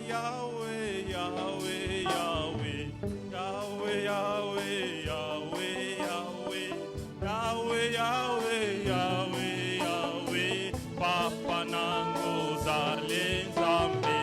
Yahweh, Yahweh, Yahweh, Yahweh, Yahweh, Yahweh, Yahweh, Yahweh, Yahweh, Yahweh, Papa nangu zale nzambe.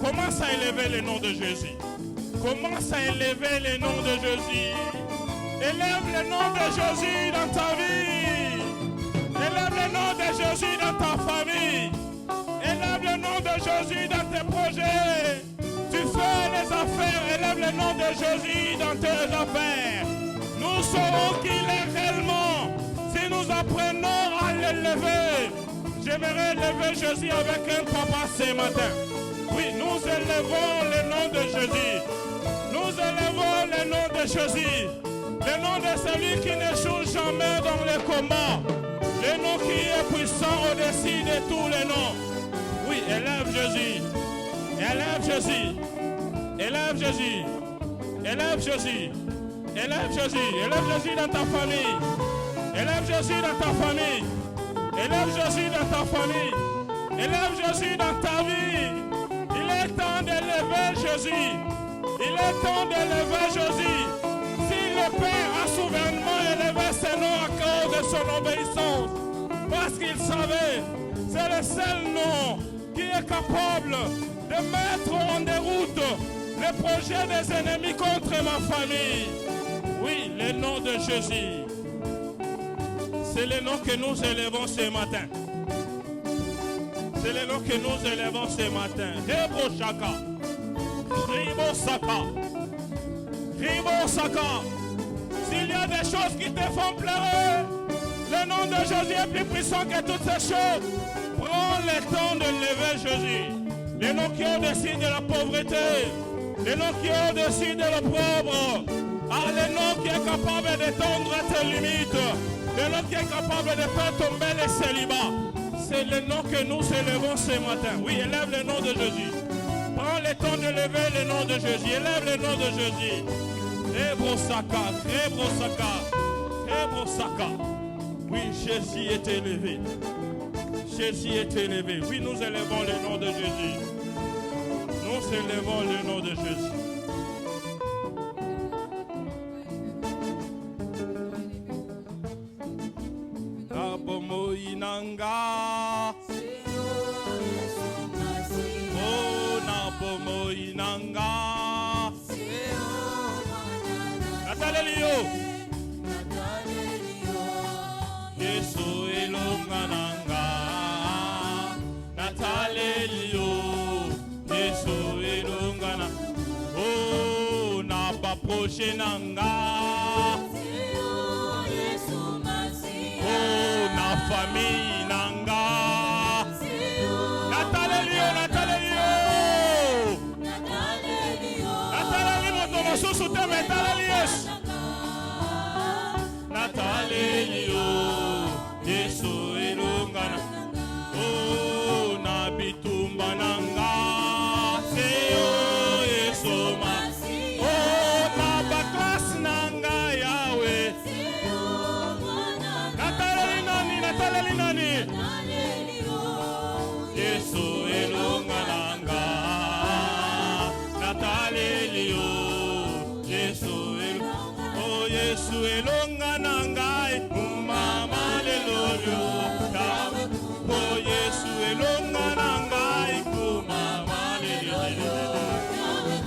Commence à élever le nom de Jésus. Commence à élever le nom de Jésus. Élève le nom de Jésus dans ta vie. Élève le nom de Jésus dans ta famille. Élève le nom de Jésus dans tes projets. Tu fais les affaires, élève le nom de Jésus dans tes affaires. Nous saurons qu'il est réellement si nous apprenons à l'élever. J'aimerais lever Jésus avec un papa ce matin. Oui, nous élevons le nom de Jésus. Nous élevons le nom de Jésus. Le nom de celui qui ne joue jamais dans le combat. Le nom qui est puissant au-dessus de tous les noms. Oui, élève Jésus. Élève Jésus. Élève Jésus. Élève Jésus. Élève Jésus. Élève Jésus dans ta famille. Élève Jésus dans ta famille. Élève Jésus dans ta famille. Élève Jésus dans ta vie. Il est temps d'élever Jésus. Il est temps d'élever Jésus. Si le Père a souverainement élevé ses noms à cause de son obéissance, parce qu'il savait, c'est le seul nom qui est capable de mettre en déroute les projets des ennemis contre ma famille. Oui, le nom de Jésus. C'est le nom que nous élevons ce matin. C'est le nom que nous élevons ce matin. Rebo Shaka. Ribo Saka. Ribo Saka. S'il y a des choses qui te font pleurer, le nom de Jésus est plus puissant que toutes ces choses. Prends le temps de lever Jésus. Le nom qui est au-dessus de la pauvreté. Le nom qui est au-dessus de l'opprobre. Ah, le nom qui est capable d'étendre tes limites. Le nom qui est capable de faire tomber les célibats. C'est le nom que nous élevons ce matin. Oui, élève le nom de Jésus. Prends le temps de lever le nom de Jésus. Élève le nom de Jésus. Rebrosaka, Rebrosaka, Rebrosaka. Oui, Jésus est élevé. Jésus est élevé. Oui, nous élevons le nom de Jésus. Nous élevons le nom de Jésus. Nabomoinanga. Oh, Nabomoinanga. Natalelio. Yesu elongananga. Natalelio. Yesu elongana. Oh, Nabaprochenanga. Oh, na famille nanga. Natalelio, Natalelio. Natalelio, moto mosusu te metalelio. Natalelio, Yesu elongana. Oh, na bitumba nanga. Seo Yesu masi. Oh, na baklas nanga Yahweh. Nataleli nani? Yesu elongananga. Natalelio. Yesu elongananga. Oh, Yesu elongananga. Mama lelorio. Oh, Yesu elongananga. Mama lelorio.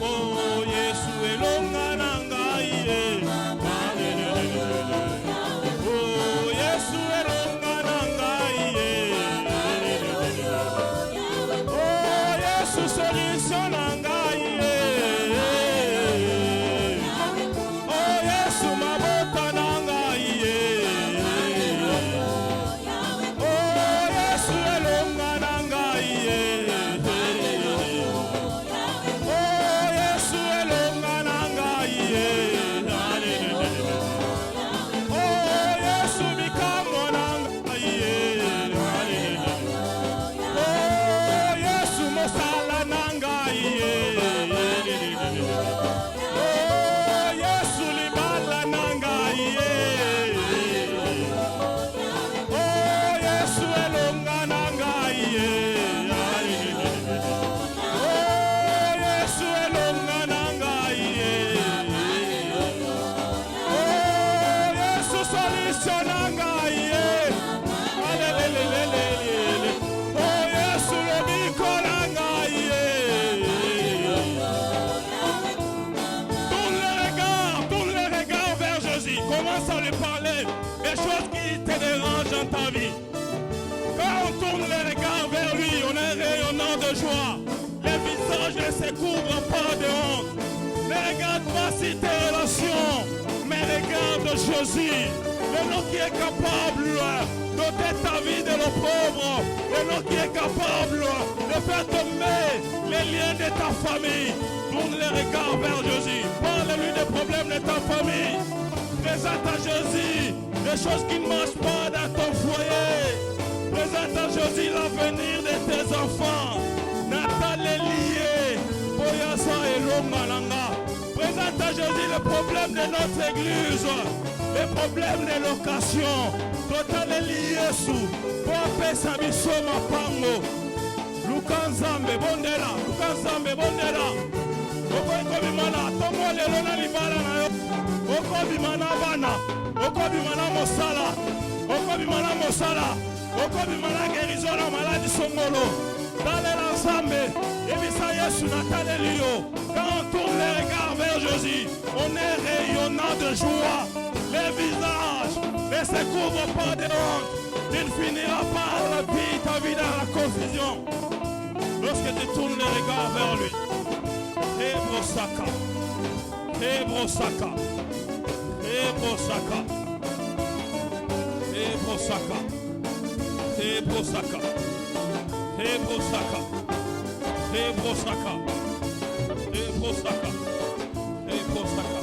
Oh, Yesu elongananga. Oh, Yesu elongananga. Oh, Yesu solutionanga. Oh, Yesu mabota nanga. Oh, Yesu elongananga. Oh, Yesu elongananga. Oh, Yesu bikamonanga. Oh, Yesu mosala nanga. Oh, Yesu libala nanga. Oh, Yesu elongananga. Oh, Yesu elongananga. Oh, Yesu solutionanga. Oh, Yesu lebikolanga. Tourne les regards vers Jésus. Commence à lui parler des choses qui te dérangent dans ta vie. Quand on tourne les regards vers lui, on est rayonnant de joie. Les visages ne se couvrent pas de honte. Ne regarde pas si tes relations, mais regarde Jésus. Le nom qui est capable d'ôter ta vie de l'opprobre. Le nom qui est capable de faire tomber les liens de ta famille. Tourne les regards vers Jésus. Parle-lui des problèmes de ta famille. Présente à Jésus des choses qui ne marchent pas dans ton foyer. Présente à Jésus l'avenir de tes enfants. Nathan est lié. Boyasa et Longalanga. Présente à Jésus le problème de notre église. Les problèmes de location. Total est lié sous. Pour Sabiso Mapango. Lukanzambe Bondela. Lukanzambe Bondela. Okobimana. Tomo Lelona Libala na yo. Okobimana Bana. Okobimana Mosala. Okobimana Mosala. Okobimana guérison na maladie songolo. Dalela Nzambe. Ebisa Yesu na talelio. Quand on tourne les regards vers Jésus, on est rayonnant de joie. Les visages ne se couvrent pas de honte. Tu ne finiras pas à la vie, ta vie dans la confusion. Lorsque tu tournes les regards vers lui. Hebrosaka. Hebrosaka. Hebrosaka. Hebrosaka. Hebrosaka. Hebrosaka. Hebrosaka. Hebrosaka. Hebrosaka.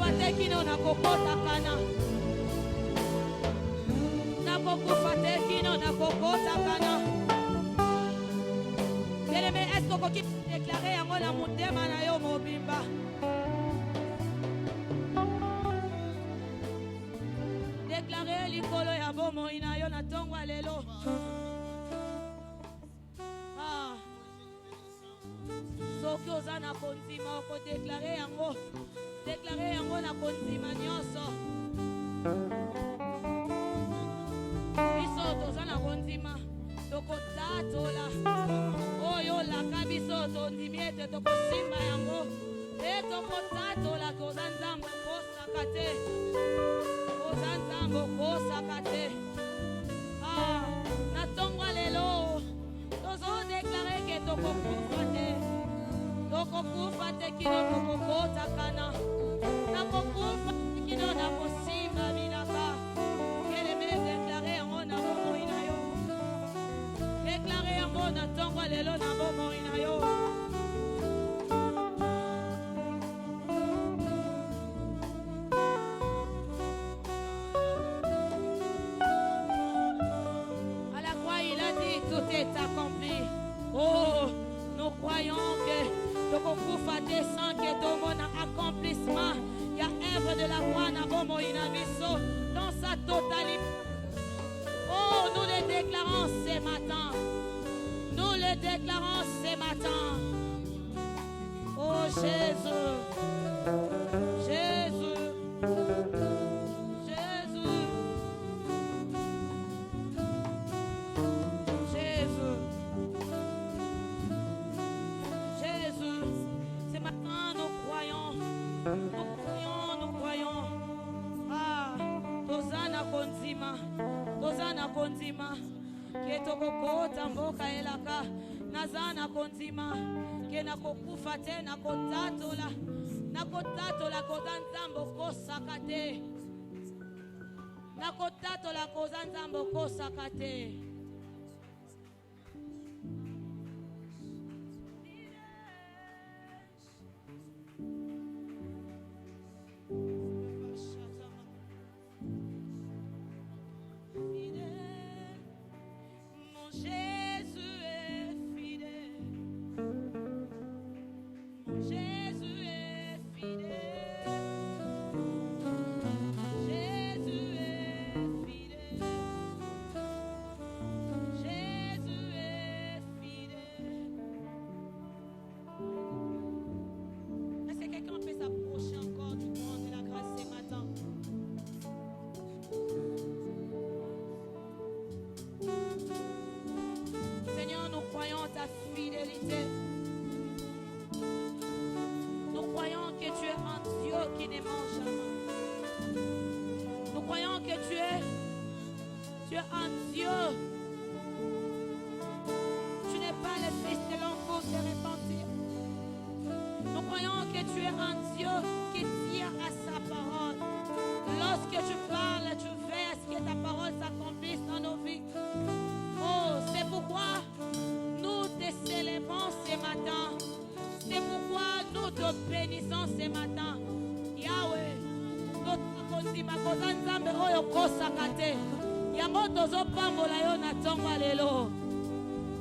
nakokufa te kino nakokota kana. Nakokufa te kino nakokota kana. Bien-aimé, est-ce qu'on peut déclarer en mode motema na yo mobimba? Déclarer likolo ya bomo ina yo na tongwa lelo. Soki oza na kondima oko déclarer yango na kondima nyonso. Biso toza na kondima tokotatola oyo laka biso tondimi ete tokosimba yango e tokotatola toza nzambe kosaka te, toza nzambe kosaka te. Na tongwa lelo tozodeklare ke tokokufa te, tokokufa te kino tokokota kana, nakokufa te kino nakosimba binaka. Bien-aimé, déclare yango na bomoi na yo, déclare yango na tongwa lelo na bomoi na yo. À la croix il a dit tout est accompli. Oh, nous croyons que tokokufa te sans que tomona accomplissement ya œuvre de la croix na bomoi na biso dans sa totalité. Oh, nous le déclarons ce matin. Nous le déclarons ce matin. Oh Jésus, Jésus, Jésus, Jésus, Jésus. Ce matin nous croyons, nous croyons, nous croyons. Tozana konzima, tozana konzima. Ke tokokota mboka elaka nazana konzima ke nakokufa te nakotatola koza nzambo kosaka te, nakotatola koza nzambo kosaka te.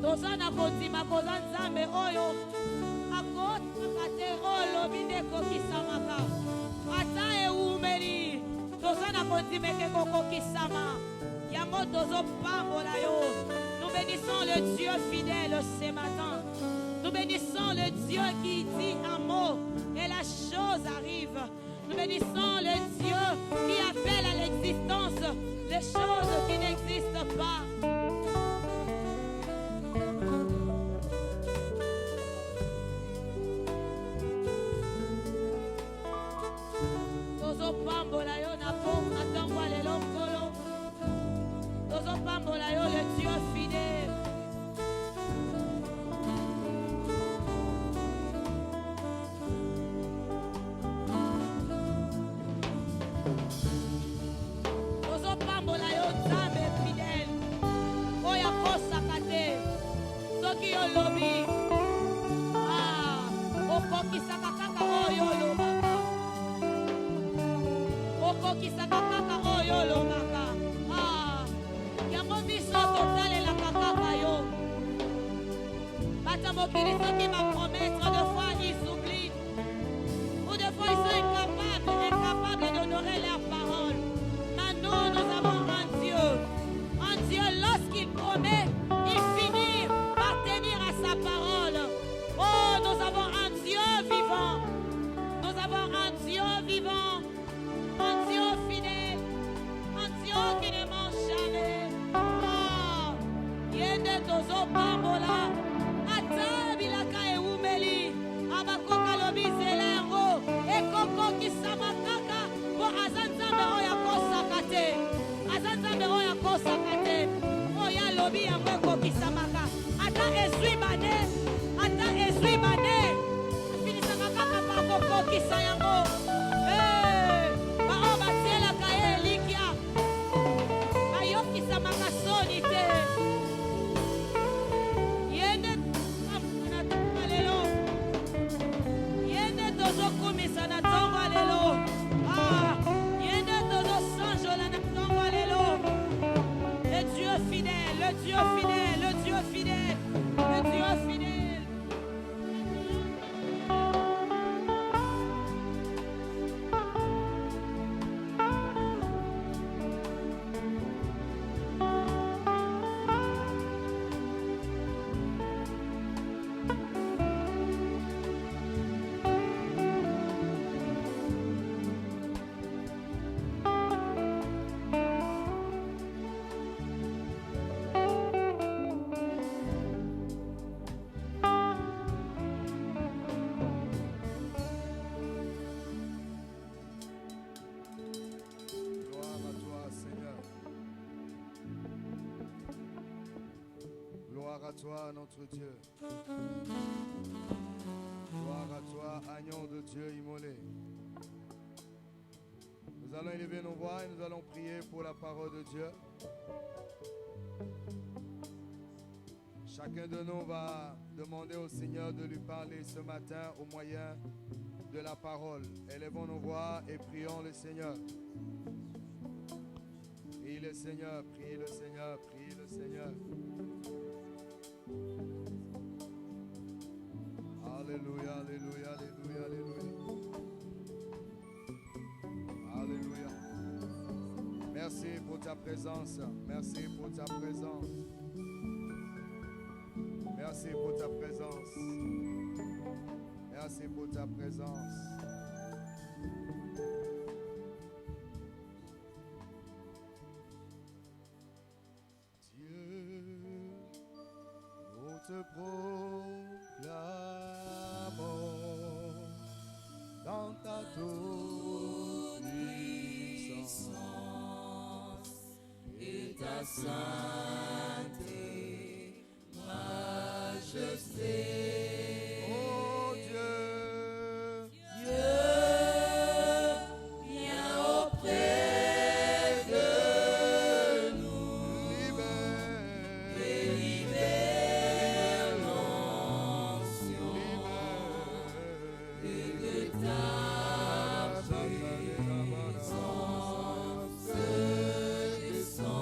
Tozana konzima koza nzambe oyo akotaka te olobi nde kokisamaka ata eumeli tozana konzima eke kokokisama yango tozopambola yo. Nous bénissons le Dieu fidèle ce matin. Nous bénissons le Dieu qui dit un mot et la chose arrive. Nous bénissons le Dieu qui appelle à l'existence les choses qui n'existent pas. Pambola yo na pomba tangwa lelo nkolo. Tozo pambola yo le Dieu fidèle. Tozo pambola yo nzambe fidèle. Oya kosaka te. Soki yo lobi. Okokisaka kaka oyo lobaka. ekokisa yango. Bao batielaka ye elikya bayokisamaka soni te. Ye nde tozokamata na ntongo ya lelo. Ye nde tozokumisa na ntongo ya lelo. Ye nde tozosanjola na ntongo ya lelo. Le Dieu fidèle, le Dieu fidèle, le Dieu fidèle, le Dieu fidèle. à toi, notre Dieu. Gloire à toi, agneau de Dieu immolé. Nous allons élever nos voix et nous allons prier pour la parole de Dieu. Chacun de nous va demander au Seigneur de lui parler ce matin au moyen de la parole. Élevons nos voix et prions le Seigneur. Prie le Seigneur, prie le Seigneur, prie le Seigneur. Alléluia, alléluia, alléluia, alléluia. Alléluia. Merci pour ta présence. Merci pour ta présence. Merci pour ta présence. Merci pour ta présence. Dieu, nous te proclamons dans ta toute-puissance et ta sainte majesté. Oh Dieu, Dieu, viens auprès de nous, libère, libère l'onction, et que ta puissance descende.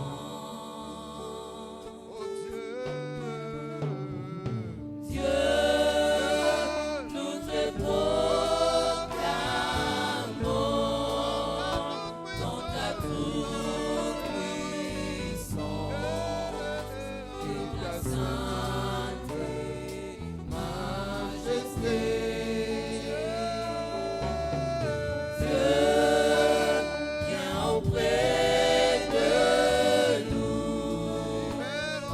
Oh Dieu, Dieu, nous te proclamons dans ta toute-puissance et ta sainte majesté. Dieu, viens auprès de nous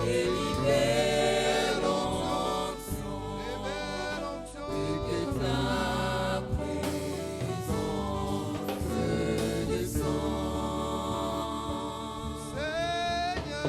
et libère l'onction, et que ta puissance descende. Seigneur,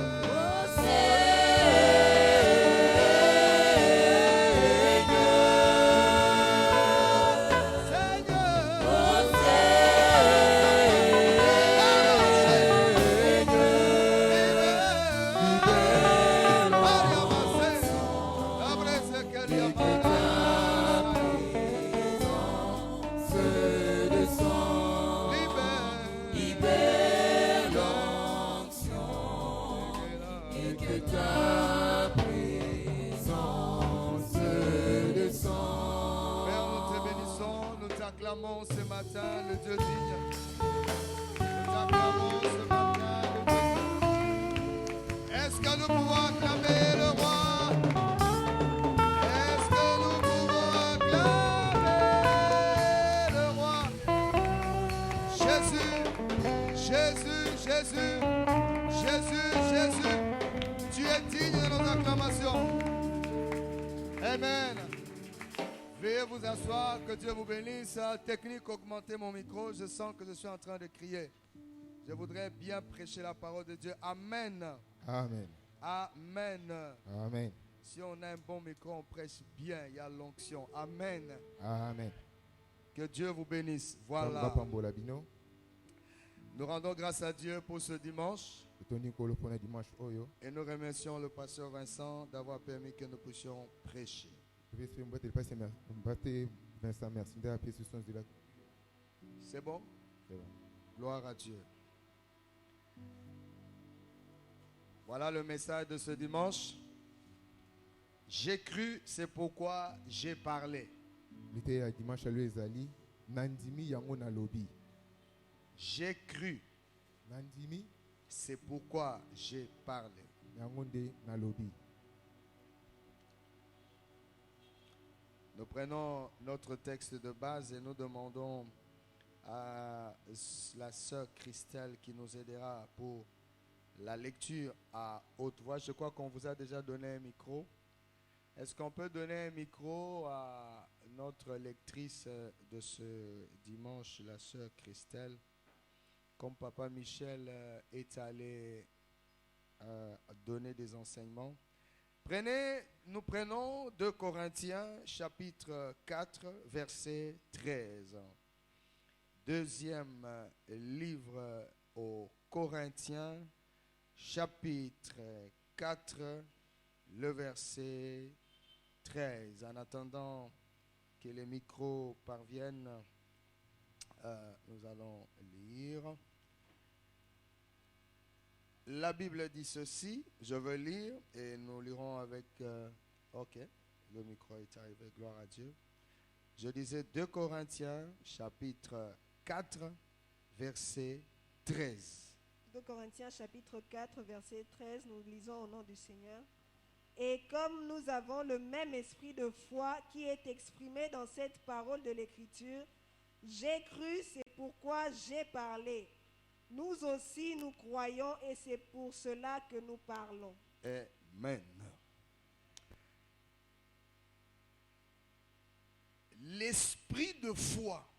oh Père, nous te bénissons, nous t'acclamons ce matin, le Dieu digne. Nous t'acclamons ce matin, le Dieu digne. Est-ce que nous pouvons acclamer le roi? Est-ce que nous pouvons acclamer le roi? Jésus, Jésus, Jésus, Jésus, Jésus, tu es digne de nos acclamations. Amen. Veuillez vous asseoir, que Dieu vous bénisse. Technique, augmentez mon micro, je sens que je suis en train de crier. Je voudrais bien prêcher la parole de Dieu. Amen. Amen. Amen. Amen. Si on a un bon micro, on prêche bien, il y a l'onction. Amen. Amen. Que Que Dieu vous bénisse. Nzambe Voilà. apambola bino. Nous rendons grâce à Dieu pour ce dimanche Totoni nkolo mpona dimanche oyo. et nous remercions le pasteur Vincent d'avoir permis que nous puissions prêcher. Topesi mpe mbote lipasi mbate Vincent merci nde apesi so nzela. C'est bon? C'est bon. Gloire à Dieu. Voilà le message de ce dimanche. J'ai cru, c'est pourquoi j'ai parlé. Lite ya dimanche oyo ezali nandimi yango nalobi. J'ai cru, Nandimi c'est pourquoi j'ai parlé. yango nde nalobi. Nous prenons notre texte de base et nous demandons à la sœur Christelle qui nous aidera pour la lecture à haute voix. Je crois qu'on vous a déjà donné un micro. Est-ce qu'on peut donner un micro à notre lectrice de ce dimanche, la sœur Christelle, comme Papa Michel est allé donner des enseignements? Nous prenons 2 Corinthiens chapitre 4 verset 13. Deuxième livre aux Corinthiens chapitre 4 le verset 13. En attendant que les micros parviennent, nous allons lire. La Bible dit ceci, je veux lire et nous lirons avec... ok, le micro est arrivé, gloire à Dieu. Je disais 2 Corinthiens chapitre 4 verset 13. 2 Corinthiens chapitre 4 verset 13, nous lisons au nom du Seigneur. Et comme nous avons le même esprit de foi qui est exprimé dans cette parole de l'Écriture, j'ai cru, c'est pourquoi j'ai parlé. Nous aussi, nous croyons et c'est pour cela que nous parlons. Amen. L'esprit de foi,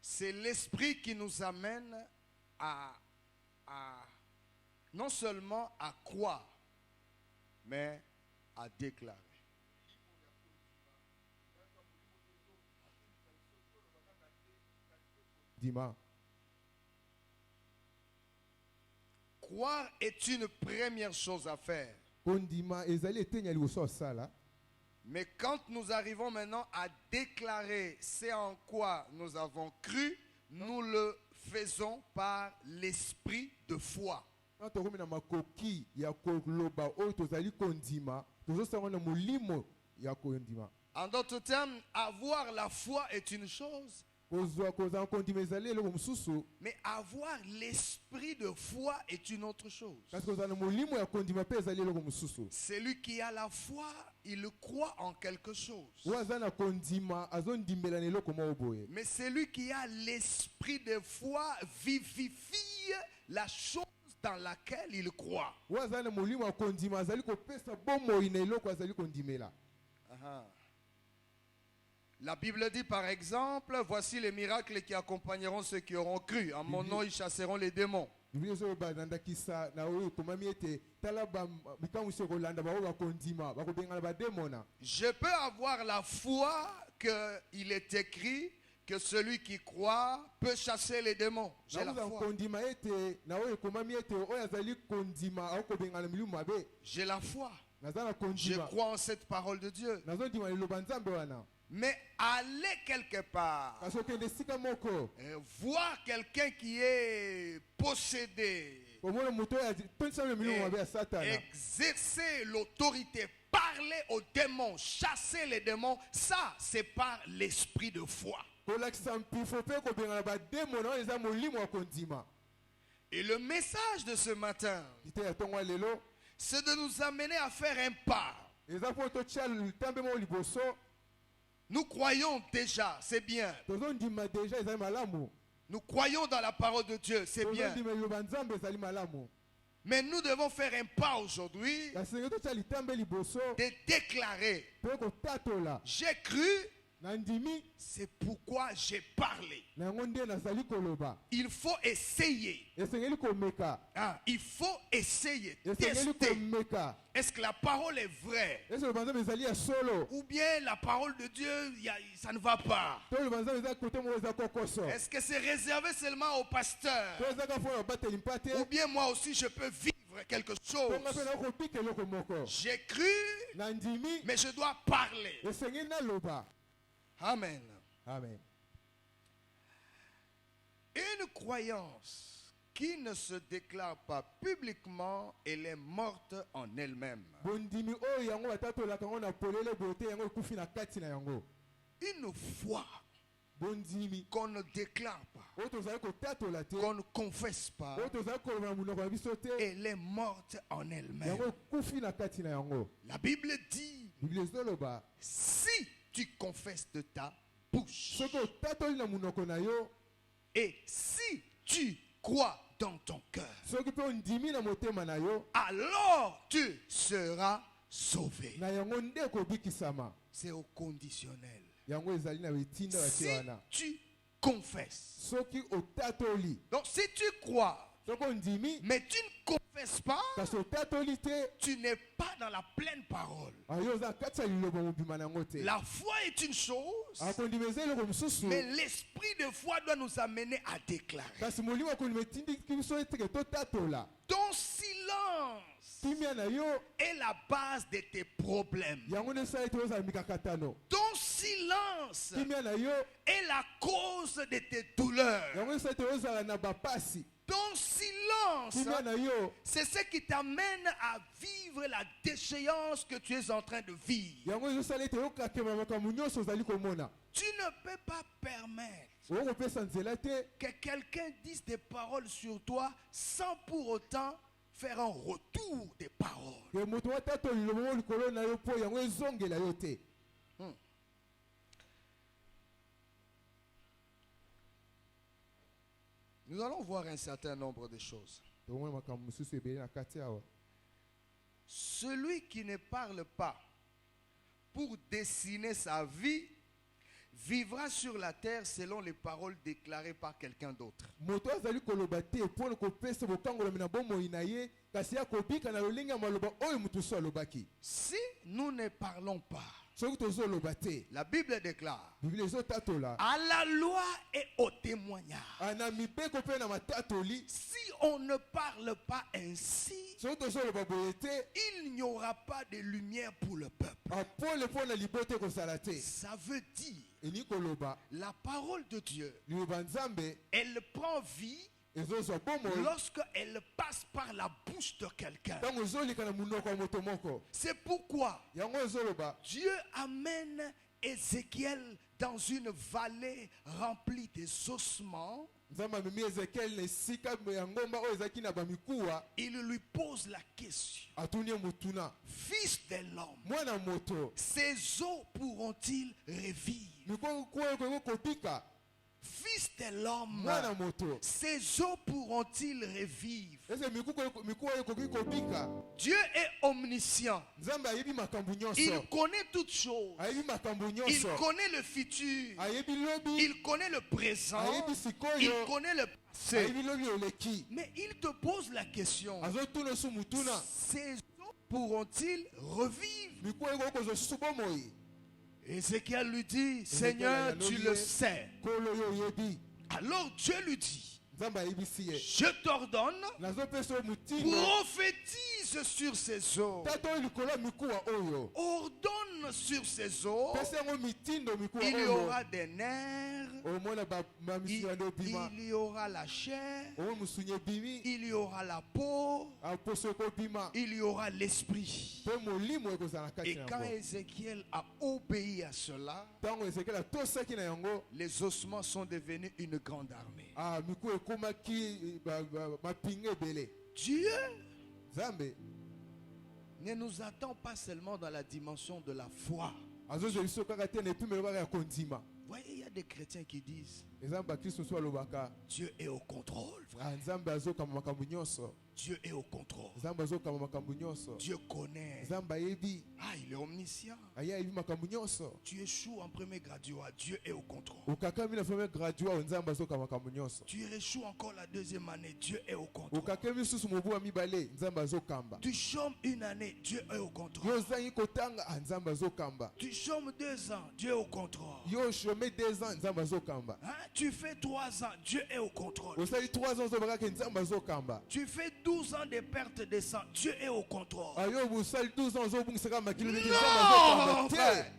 c'est l'esprit qui nous amène à non seulement à croire, mais à déclarer. Dima. Croire est une première chose à faire. Kondima ezali etenya liboso osala. Mais quand nous arrivons maintenant à déclarer ce en quoi nous avons cru, nous le faisons par l'esprit de foi. Quand tokomi na makoki ya koloba oyo tozali kondima, tozosanga na molimo ya kondima. En d'autres termes, avoir la foi est une chose, Kozwa kozanga kondima ezali eloko mosusu, mais avoir l'esprit de foi est une autre chose. kasi kozala na molimo ya kondima mpe ezali eloko mosusu. Celui qui a la foi, il croit en quelque chose. Oyo aza na kondima azondimela na eloko moko boye. Mais celui qui a l'esprit de foi vivifie la chose dans laquelle il croit. Oyo aza na molimo ya kondima azali kopesa bomoi na eloko azali kondimela. Aha. La Bible dit par exemple, voici les miracles qui accompagneront ceux qui auront cru. En mon nom, ils chasseront les démons. Biblia oyo bandakisa na oyo tomami ete tala bikamwisi kolanda baoyo bakondima bakobengana bademona. Je peux avoir la foi qu'il est écrit que celui qui croit peut chasser les démons. J'ai la foi. Kondima ete na oyo komami ete oyo azali kondima akobengana milimu mabe. J'ai la foi. Naza na Je kondima. crois en cette parole de Dieu. Nazondima liloba nzambe wana. Mais aller quelque part, Kasi okende esika moko. voir quelqu'un qui est possédé, Omona moto oyo tonisa milimu mabe ya Satana. exercer l'autorité, parler aux démons, chasser les démons, ça c'est par l'esprit de foi. Kolakisa mpifo pe kobengana bademona oyo eza molimo ya kondima. Et le message de ce matin, Ite ya tongo ya lelo c'est de nous amener à faire un pas. eza po totia litambe moko liboso. Nous croyons déjà, c'est bien. Tozondima deja ezali malamu. Nous croyons dans la parole de Dieu, c'est bien. Tozondima liloba nzambe ezali malamu. Mais nous devons faire un pas aujourd'hui Kasi totia litambe liboso de déclarer, pe kotatola. j'ai cru, nandimi C'est pourquoi j'ai parlé. na yango nde nazali koloba Il faut essayer. esengeli komeka Hein, il faut essayer. esengeli Tester. komeka Est-ce que la parole est vraie? ese loba nzambe ezali ya solo Ou bien la parole de Dieu, ça ne va pas? to loba nzambe eza kote moko eza kokoso Est-ce que c'est réservé seulement aux pasteurs? to ezaka mpona babateli mpa te Ou bien moi aussi je peux vivre quelque chose? tonga mpe nakobika eloko moko J'ai cru, nandimi mais je dois parler. esengeli naloba Amen. amen. Une croyance qui ne se déclare pas publiquement, elle est morte en elle-même. bondimi oyo yango batatolaka yango na polele boye te yango ekufi na kati na yango. Une foi bondimi qu'on ne déclare pas, oyo tozali kotatola te qu'on ne confesse pas, oyo tozali koloba na monoko na biso te elle est morte en elle-même. yango ekufi na kati na yango. La Bible dit, biblia ezoloba si tu confesses de ta bouche soki otatoli na monoko na yo et si tu crois dans ton cœur, soki mpe ondimi na motema na yo alors tu seras sauvé. na yango nde ekobikisama. C'est au conditionnel. yango ezali na etinda Si bake wana tu confesses. soki otatoli Donc si tu crois, soki ondimi mais tu ne confesses pas, kasi otatoli te tu n'es pas dans la pleine parole. ayo oza kati ya liloba mobima na yango te. La foi est une chose, akondima eza eloko mosusu mais l'esprit de foi doit nous amener à déclarer. kasi molimo akondima etindiki biso eteke totatola. Ton silence kimia na yo est la base de tes problèmes. yango nde esala ete ozala mikakatano. Ton silence kimia na yo est la cause de tes douleurs. yango esala ete ozala na bapasi. Ton silence, kimia na yo c'est ce qui t'amène à vivre la déchéance que tu es en train de vivre. yango ezosala ete okakema makambo nyonso ozali komona. Tu ne peux pas permettre okopesa nzela te que quelqu'un dise des paroles sur toi sans pour autant faire un retour des paroles. ke moto atatola liloba mo likolo na yo mpo yango ezongela yo te. Nous allons voir un certain nombre de choses. tomona makambo mosusu ebele na kati awa. Celui qui ne parle pas pour dessiner sa vie vivra sur la terre selon les paroles déclarées par quelqu'un d'autre. moto azali koloba te mpona kopesa bokangolami na bomoi na ye kasi akobika na lolenge ya maloba oyo moto so alobaki. Si nous ne parlons pas, soki tozoloba te la Bible déclare, biblia ezotatola à la loi et au témoignage. na mibeko mpe na matatoli. Si on ne parle pas ainsi, soki tozoloba boye te il n'y aura pas de lumière pour le peuple. apole mpo na libote ekozala te. Ça veut dire, eni koloba la parole de Dieu, liloba nzambe elle prend vie ezozwa bomoi lorsqu'elle passe par la bouche de quelqu'un. ntango ezolika na monoko ya moto moko. C'est pourquoi yango ezoloba Dieu amène Ézéchiel dans une vallée remplie des ossements. nzambe amemi ezekiel na esika ya ngomba oyo ezalaki na bamikuwa. Il lui pose la question, atuni ye motuna fils de l'homme, mwana moto ces os pourront-ils revivre? mikuwa oyo ekoki kobika. Fils de l'homme, mwana moto ces os pourront-ils revivre? ese mikuwa oyo ekoki kobika. Dieu est omniscient. nzambe ayebi makambo Il nyonso. connaît toutes choses. ayebi makambo Il nyonso. connaît le futur. ayebi lobi. Il connaît le présent. ayebi Il sikoyo. connaît le passé. ayebi lobi eleki. Mais il te pose la question, azotuna su mutuna ces os pourront-ils revivre? mikuwa oyo ekoki kozwa susu bomoi. Ézéchiel lui dit, Seigneur, tu le sais. kolo yo oyebi. Alors Dieu lui dit, nzambe ayebisi ye je t'ordonne, nazopesa yo motindo prophétise sur ces os. tata oyo likolo ya mikuwa oyo Ordonne sur ces os. pesa yango mitindo mikuwa Il y oyo aura des nerfs, omona bamisuni nde obima il y aura la chair, omo mosuni ebimi il y aura la peau, aposo ekobima il y aura l'esprit. mpe molimo ekozala na kati Et na quand yango. Ézéchiel a obéi à cela, ntango ezekiel atosaki na yango les ossements sont devenus une grande armée. mikuwa ekomaki mapinga ebele. Dieu nzambe ne nous attend pas seulement dans la dimension de la foi. azozwa biso kaka te na epimelo kaka ya kondima. Vous voyez, il y a des chrétiens qui disent, eza bakristo mosusu alobaka Dieu est au contrôle. nzambe azokamba makambo nyonso. Dieu est au contrôle. Nzambe azokamba makambo nyonso. Dieu connaît. Nzambe ayebi. Ah, il est omniscient. Ayebi makambo nyonso. Tu échoues en premier graduat, Dieu est au contrôle. Ukakami na premier graduat Nzambe azokamba makambo nyonso. Tu échoues encore la deuxième année, Dieu est au contrôle. Ukakami susu mobu wa mibale Nzambe azokamba. Tu chômes une année, Dieu est au contrôle. Yo zangi kotanga Nzambe azokamba. Tu chômes 2 ans, Dieu est au contrôle. Yo chôme 2 ans Nzambe azokamba. Hein? Tu fais 3 ans, Dieu est au contrôle. Osali 3 ans zobaka Nzambe azokamba. Tu fais 12 ans de perte de sang, Dieu est au contrôle. Ayo busali 12 ans zobungisaka makilo Nzambe Non, azokamba. frère.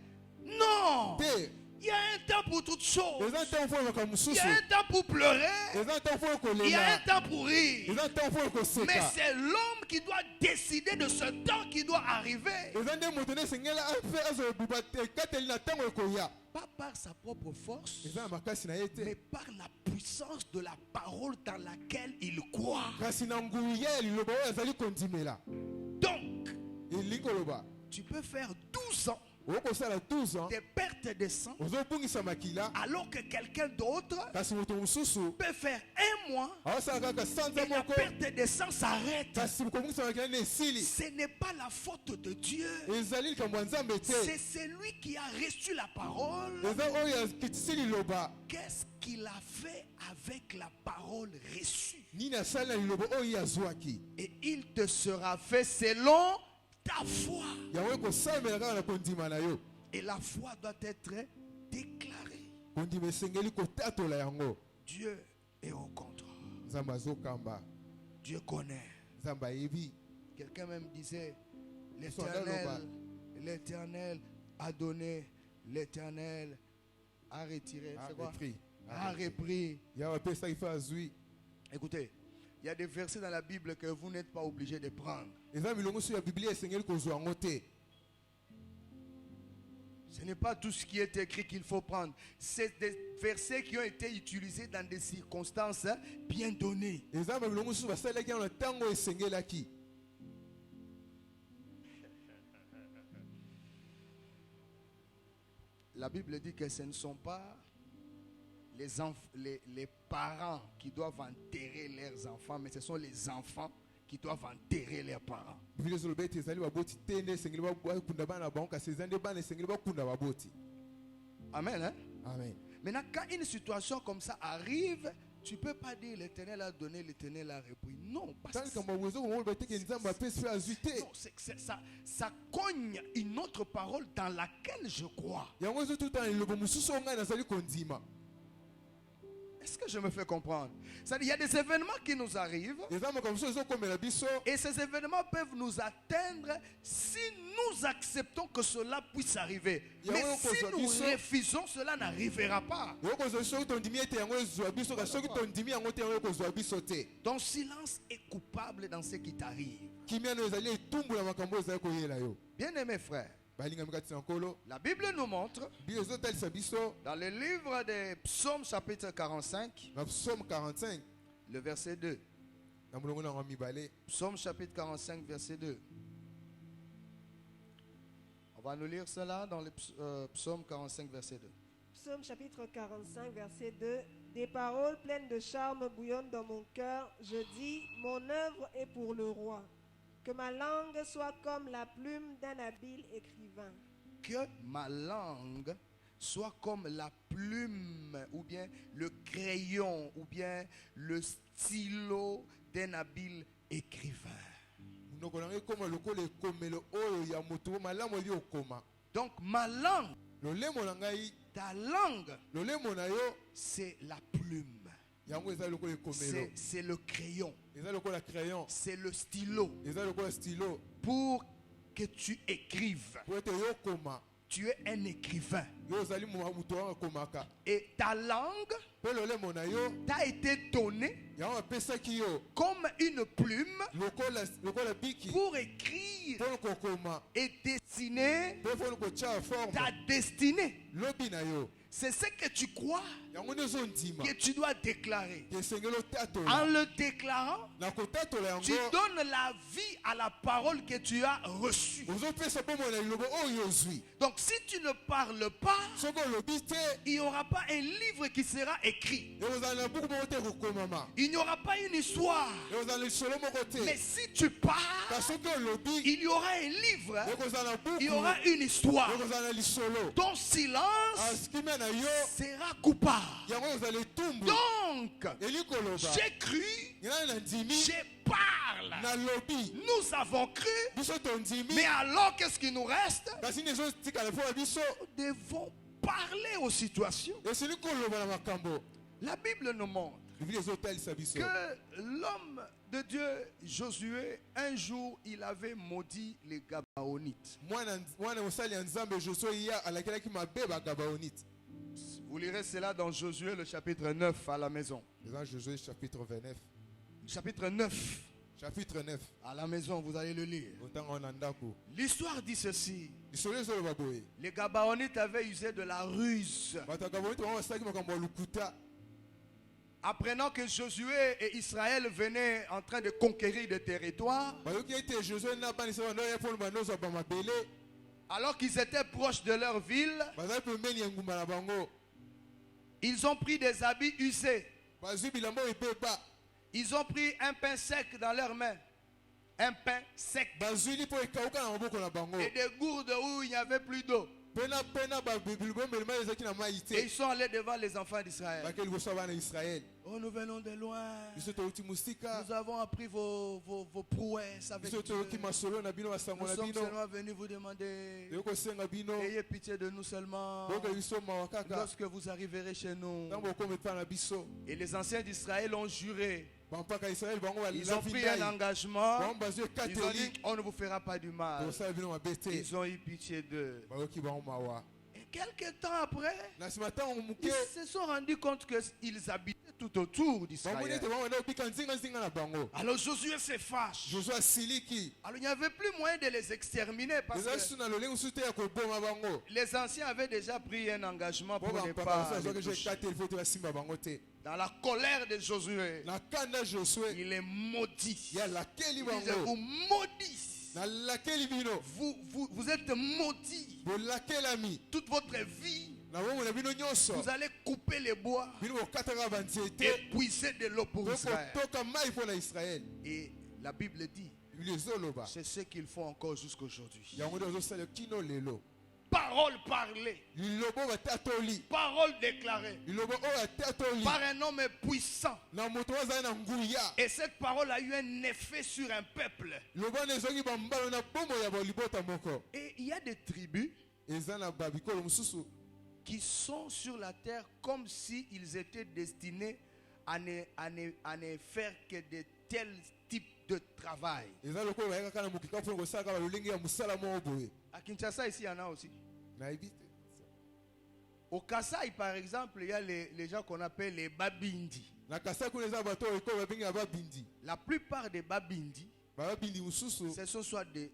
Non. Te. Il y a un temps pour toutes choses. Les temps faut makambo Il susu. y a un temps pour pleurer. Les temps faut Il y a un kolela. temps pour rire. Les temps faut Mais koseka. c'est l'homme qui doit décider de ce temps qui doit arriver. Les temps motone sengela afe azo bubate kateli na tango koya. Pas par sa propre force, Eza makasi na mais yete. par la puissance de la parole dans laquelle il croit. Kasi na nguye liloba oyo azali kondimela. Donc, Elikoloba. tu peux faire 12 ans Okosala 12 ans. de perte de sang, Ozobungisa makila. alors que quelqu'un d'autre Kasi moto mosusu. peut faire 1 mois Awasala kaka sanza et la moko. perte de sang s'arrête. Kasi kobungisa makila na esili. Ce n'est pas la faute de Dieu. Ezali likambo ya Nzambe te. C'est celui qui a reçu la parole. Eza oyo akitisi liloba. Qu'est-ce qu'il a fait avec la parole reçue? Nini asali na liloba oyo azwaki. Et il te sera fait selon ta foi. Yango ekosalemela kaka na kondima na yo. Et la foi doit être déclarée. Kondima esengeli kotatola yango. Dieu est au contrôle. Nzambe azokamba. Dieu connaît. Nzambe ayebi. Quelqu'un même disait, L'Éternel l'Éternel a donné, l'Éternel a retiré. C'est quoi? repris. A repris. Yawe apesaki fe azwi. Écoutez, il y a des versets dans la Bible que vous n'êtes pas obligé de prendre. Eza milongo so ya Biblia esengeli kozwa yango te. Ce n'est pas tout ce qui est écrit qu'il faut prendre. C'est des versets qui ont été utilisés dans des circonstances bien données. Eza milongo so basalaki yango na tango esengelaki. La Bible dit que ce ne sont pas les parents qui doivent enterrer leurs enfants, mais ce sont les enfants qui doivent enterrer leurs parents. Biblia ezoloba ete ezali baboti te nde esengeli bakunda bana na bango kasi eza nde bana esengeli bakunda baboti. Amen. Hein? Amen. Maintenant, quand une situation comme ça arrive, tu ne peux pas dire l'Éternel a donné, l'Éternel a repris. Non, parce Tali que kamba wezo komolo bateke Nzambe apesi fe azwi te. non, ça cogne une autre parole dans laquelle je crois. Yango ezotutana liloba mosusu oyo ngai nazali kondima. Est-ce que je me fais comprendre? C'est-à-dire, il y a des événements qui nous arrivent Eza makambo mosusu ezokomela biso. et ces événements peuvent nous atteindre si nous acceptons que cela puisse arriver. Mais si nous refusons, cela n'arrivera pas. Yokozwa soki tondimi ete yango ezwa biso kasi soki tondimi yango te yango ekozwa biso te. Ton silence est coupable dans ce qui t'arrive. Kimia no ezali etumbu na makambo ezali koyela yo. Bien-aimés frères, Balingami kati na nkolo. la Bible nous montre Biblia ezotalisa biso dans le livre des Psaumes chapitre 45, na Psaume 45 le verset 2. na molongo na yango mibale. Psaume chapitre 45, verset 2. On va nous lire cela dans le Psaume 45, verset 2. Psaume chapitre 45, verset 2. Des paroles pleines de charme bouillonnent dans mon cœur. Je dis, mon œuvre est pour le roi. Que ma langue soit comme la plume d'un habile écrivain. Que ma langue soit comme la plume ou bien le crayon ou bien le stylo d'un habile écrivain. Munoko na ngai ekoma lokola ekomelo oyo ya moto malamu eli okoma. Donc ma langue, Lolemo na ngai, ta langue, lolemo na yo c'est la plume. yango eza lokola ekomelo. C'est le crayon, Eza lokola crayon. c'est le stylo Eza lokola stylo. pour que tu écrives. Po ete yo okoma. Tu es un écrivain. Yo ozali moto wana akomaka. Et ta langue Mpe lolemo na yo t'a été donnée yango apesaki yo comme une plume lokola biki pour écrire mpona kokoma et dessiner mpe mpona kotia forme ta destinée. lobi na yo. C'est ce que tu crois yango nde ozondima que tu dois déclarer. ke esengeli En otatola le déclarant, na kotatola tu yango donnes la vie à la parole que tu as reçue. ozopesa bomoi na liloba oyo ozwi Donc si tu ne parles pas, soki olobi te il n'y aura pas un livre qui sera écrit. ekozala na buku moko te ekokomama Il n'y aura pas une histoire. ekozala na lisolo moko te Mais si tu parles, kasi soki olobi il y aura un livre, ekozala na il y buku aura une histoire. ekozala na lisolo Ton silence asikimia na yo sera coupable. yango ekozala etumbu Donc, eli koloba j'ai cru, ngai na ndimi je parle. nalobi Nous avons cru, biso tondimi mais alors qu'est-ce qui nous reste? kasi nezotikala mpo na biso Nous devons parler aux situations. esili koloba na makambo La Bible nous montre biblia ezotalisa biso que l'homme de Dieu, Josué, un jour, il avait maudit les Gabaonites. mwana mosali ya nzambe josue ya alakelaki mabe bagabaonite Vous lirez cela dans Josué, le chapitre 9 à la maison. eza josué chapitre 29 Chapitre 9 chapitre 9 à la maison, vous allez le lire. otango na ndako L'histoire dit ceci. lisolo ezoloba boye Les Gabaonites avaient usé de la ruse. bato ya gabaonite bango basalaki makambo ya lokuta Apprenant que Josué et Israël venaient en train de conquérir des territoires, bayoki ete josue na banisa bando ya mpona banozwa bamabele alors qu'ils étaient proches de leur ville, bazali pembeni ya ngumba na bango ils ont pris des habits usés. bazwi bilamba oyo ebeba Ils ont pris un pain sec dans leurs mains. Un pain sec. bazwili mpo ekauka na maboko na bango Et des gourdes où il n'y avait plus d'eau. pena babilbo melema ezalaki na mai Et te ils sont allés devant les enfants d'Israël. bake liboso ya bana ya israele Oh, nous venons de loin. biso touti mosika Nous avons appris vos prouesses avec biso Dieu. toyoki masolo na bino basango Nous na sommes bino seulement venus vous demander. toyoki kosenga bino Ayez pitié de nous seulement. boyoka biso mawa kaka Lorsque vous arriverez chez nous. ntango okoma epai na biso Et les anciens d'Israël ont juré. bampaka ya israele bango Ils ont pris un balafindai engagement. bango bazwi Ils ont dit, ekateli on ne vous fera pas du mal. kosala bino mabe te Ils ont eu pitié d'eux. bayoki bango mawa Et quelques temps après, na nsima ntango moke ils se sont rendus compte qu'ils habitaient tout autour bamoni d'Israël. ete bango banda kobika nzinga na bango Alors Josué se fâche. josue asiliki Alors il n'y avait plus moyen de les exterminer parce ezali que susu na lolenge mosusu te ya koboma bango les anciens avaient déjà pris un engagement po pour ne bampaka pas mosusu les azwaki toucher. ekateli fo te basimba bango te Dans la colère de Josué, na kanda josue il est maudit. ya lakeli Il disait, bango vous maudissez. na lakeli bino Vous êtes maudits. bolakelami Toute votre vie, na bomoi na bino nyonso vous allez couper les bois bino bokataka banzete et puiser de l'eau pour Israël. kotoka mai mpo na israele Et la Bible dit, biblia ezoloba c'est ce qu'ils font encore jusqu'aujourd'hui. yango nde ozosala kino lelo Parole parlée, liloba oyo batatoli parole déclarée liloba oyo batatoli par un homme puissant. na moto oyo azali na nguya Et cette parole a eu un effet sur un peuple. liloba wana ezwaki bambalo na bomoi ya balibota moko Et il y a des tribus eza na babikolo mosusu qui sont sur la terre comme s'ils étaient destinés à ne faire que de tels types de travail. eza lokola bayaka kaka na mokika mpona kosalaka balolenge ya mosala moko boye À Kinshasa, ici, il y en a aussi. nayebi te Au Kasaï, par exemple, il y a les gens qu'on appelle les Babindi. na kasai kuna eza bato oyo ekoyo babengi ya babindi La plupart des Babindi, babindi mosusu ce sont soit des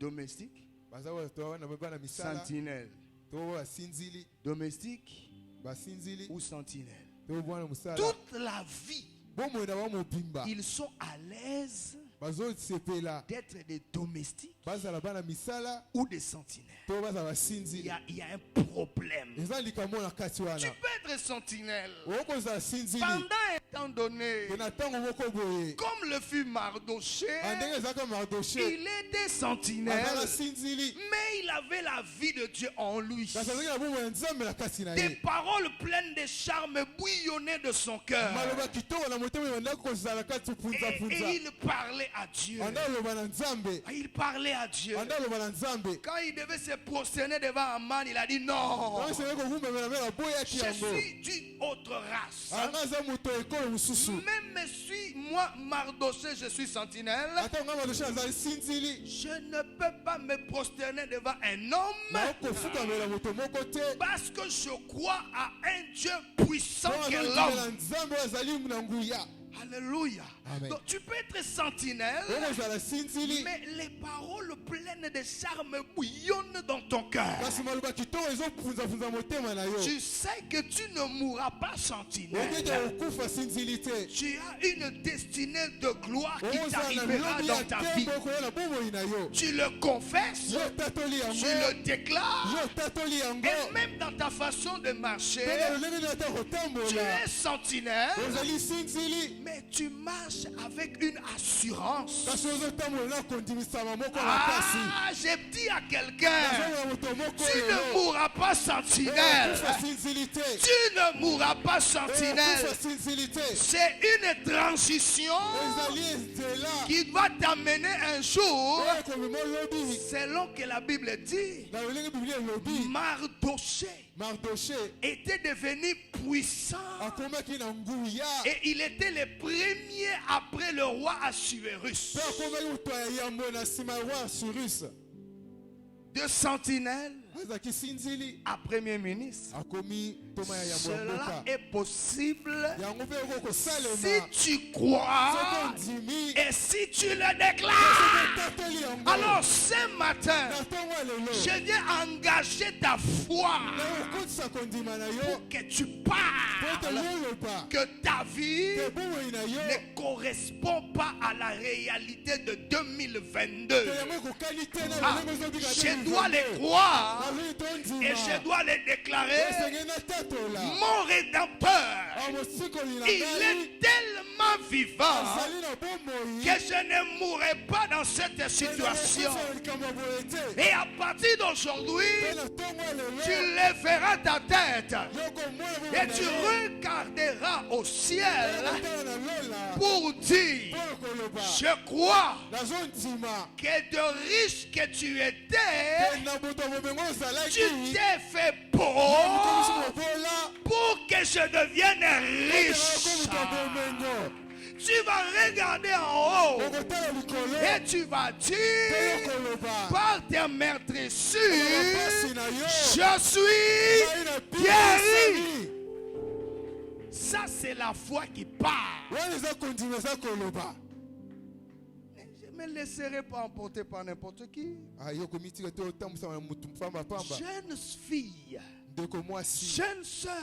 domestiques, baza bato wana bana misala sentinelles. to basinzili Domestiques basinzili ou sentinelles. to bwana mosala Toute la vie, bomoi na bango mobimba ils sont à l'aise bazosepela d'être des domestiques bazala bana misala ou des sentinelles. to bazala Il basinzili y a un problème. eza likambo na kati Tu wana peux être sentinelle okozala sinzili pendant un temps donné, ke na ntango moko boye comme le fut Mardoché. andenge ezalaka mardoche Il était sentinelle, azala sinzili mais il avait la vie de Dieu en lui. kasi azalaki na bomoi ya nzambe na kati na Des ye paroles pleines de charme bouillonnaient de son cœur. maloba kitoko na motema ebandaki kozala kati Et punzapunza il parlait à Dieu. anda aloba na nzambe Il parlait à Dieu. anda aloba na nzambe Quand il devait se prosterner devant Aman, il a dit non. tango esengeli kokumbamela mpe aboyaki Je yango suis d'une autre race. anga aza moto ekolo mosusu Même suis moi Mardoché, je suis sentinelle. ata nga mardoche azali sinzili Je ne peux pas me prosterner devant un homme nakofukamela moto moko te parce que je crois à un Dieu puissant mpo qu'est azokimela l'homme. nzambe oyo azali na nguya Alléluia. Amen. Donc tu peux être sentinelle, okozala sinzili mais les paroles pleines de charme bouillonnent dans ton cœur. kasi maloba kitoko ezofunzafunza motema na yo Tu sais que tu ne mourras pas sentinelle. okende okufa sinzili te Tu as une destinée de gloire qui ozala na t'arrivera lobi dans ya ta vie. tembo okoya na bomoi na yo Tu le confesses, yo tatoli tu yango le déclares, yo tatoli yango et même dans ta façon de marcher, mpe na lolenge na ata tu kotambola es sentinelle, ozali sinzili mais tu marches avec une assurance. kasi ozotambola na kondimisama moko makasi Ah, j'ai dit à quelqu'un, nazomona moto moko tu ne lelo mourras pas sentinelle. okufa sinzili te Tu ne mourras pas sentinelle. okufa sinzili te C'est une transition ezali nzela qui va t'amener un jour, oyo komema olobi selon que la Bible dit, na lolenge biblia elobi Mardoché mardoche était devenu puissant akomaki na nguya et il était le premier après le roi Assuérus. mpe akomaki moto ya yambo na nsima ya roi Cyrus De sentinelle azalaki sinzili à premier ministre. akomi toma ya yambo ya Cela mboka est possible yango mpe oko kosalema si tu crois soki ondimi et si tu le déclares. tatoli yango Alors ce matin, na ntongo ya lelo je viens engager ta foi na okotisa kondima na yo pour que tu po ete parles yoloba que ta vie te bomoi na yo ne correspond pas à la réalité de 2022. te yango ekokani te na Ah, lolenge ezobika je dois les croire alui tondima et je dois les déclarer. esenge na tatola Mon Rédempteur, amosikoli na il ngai est tellement vivant azali na bomoi que je ne mourrai pas dans cette situation. likambo ya boye te Et à partir d'aujourd'hui, mpe na ntongo ya tu lelo lèveras ta tête yokomona bomoi et na tu yo regarderas au ciel otala na lola pour dire, mpo koloba je crois nazondima que de riche que tu étais, te na moto ya bomengo tu ozalaki t'es fait moto pauvre mobola pour que je devienne riche. moto ya bomengo Tu vas regarder en haut okotala likolo et tu vas mpe dire yokoloba par tes meurtrissures, mapasi na yo je suis ngai na guéri. bisani Ça, c'est la foi qui parle. wana eza kondima eza koloba Je ne me laisserai pas emporter par n'importe qui. yo komitika te otambwisama na mutu pambapamba Jeune fille, ndeko mwasi jeune soeur,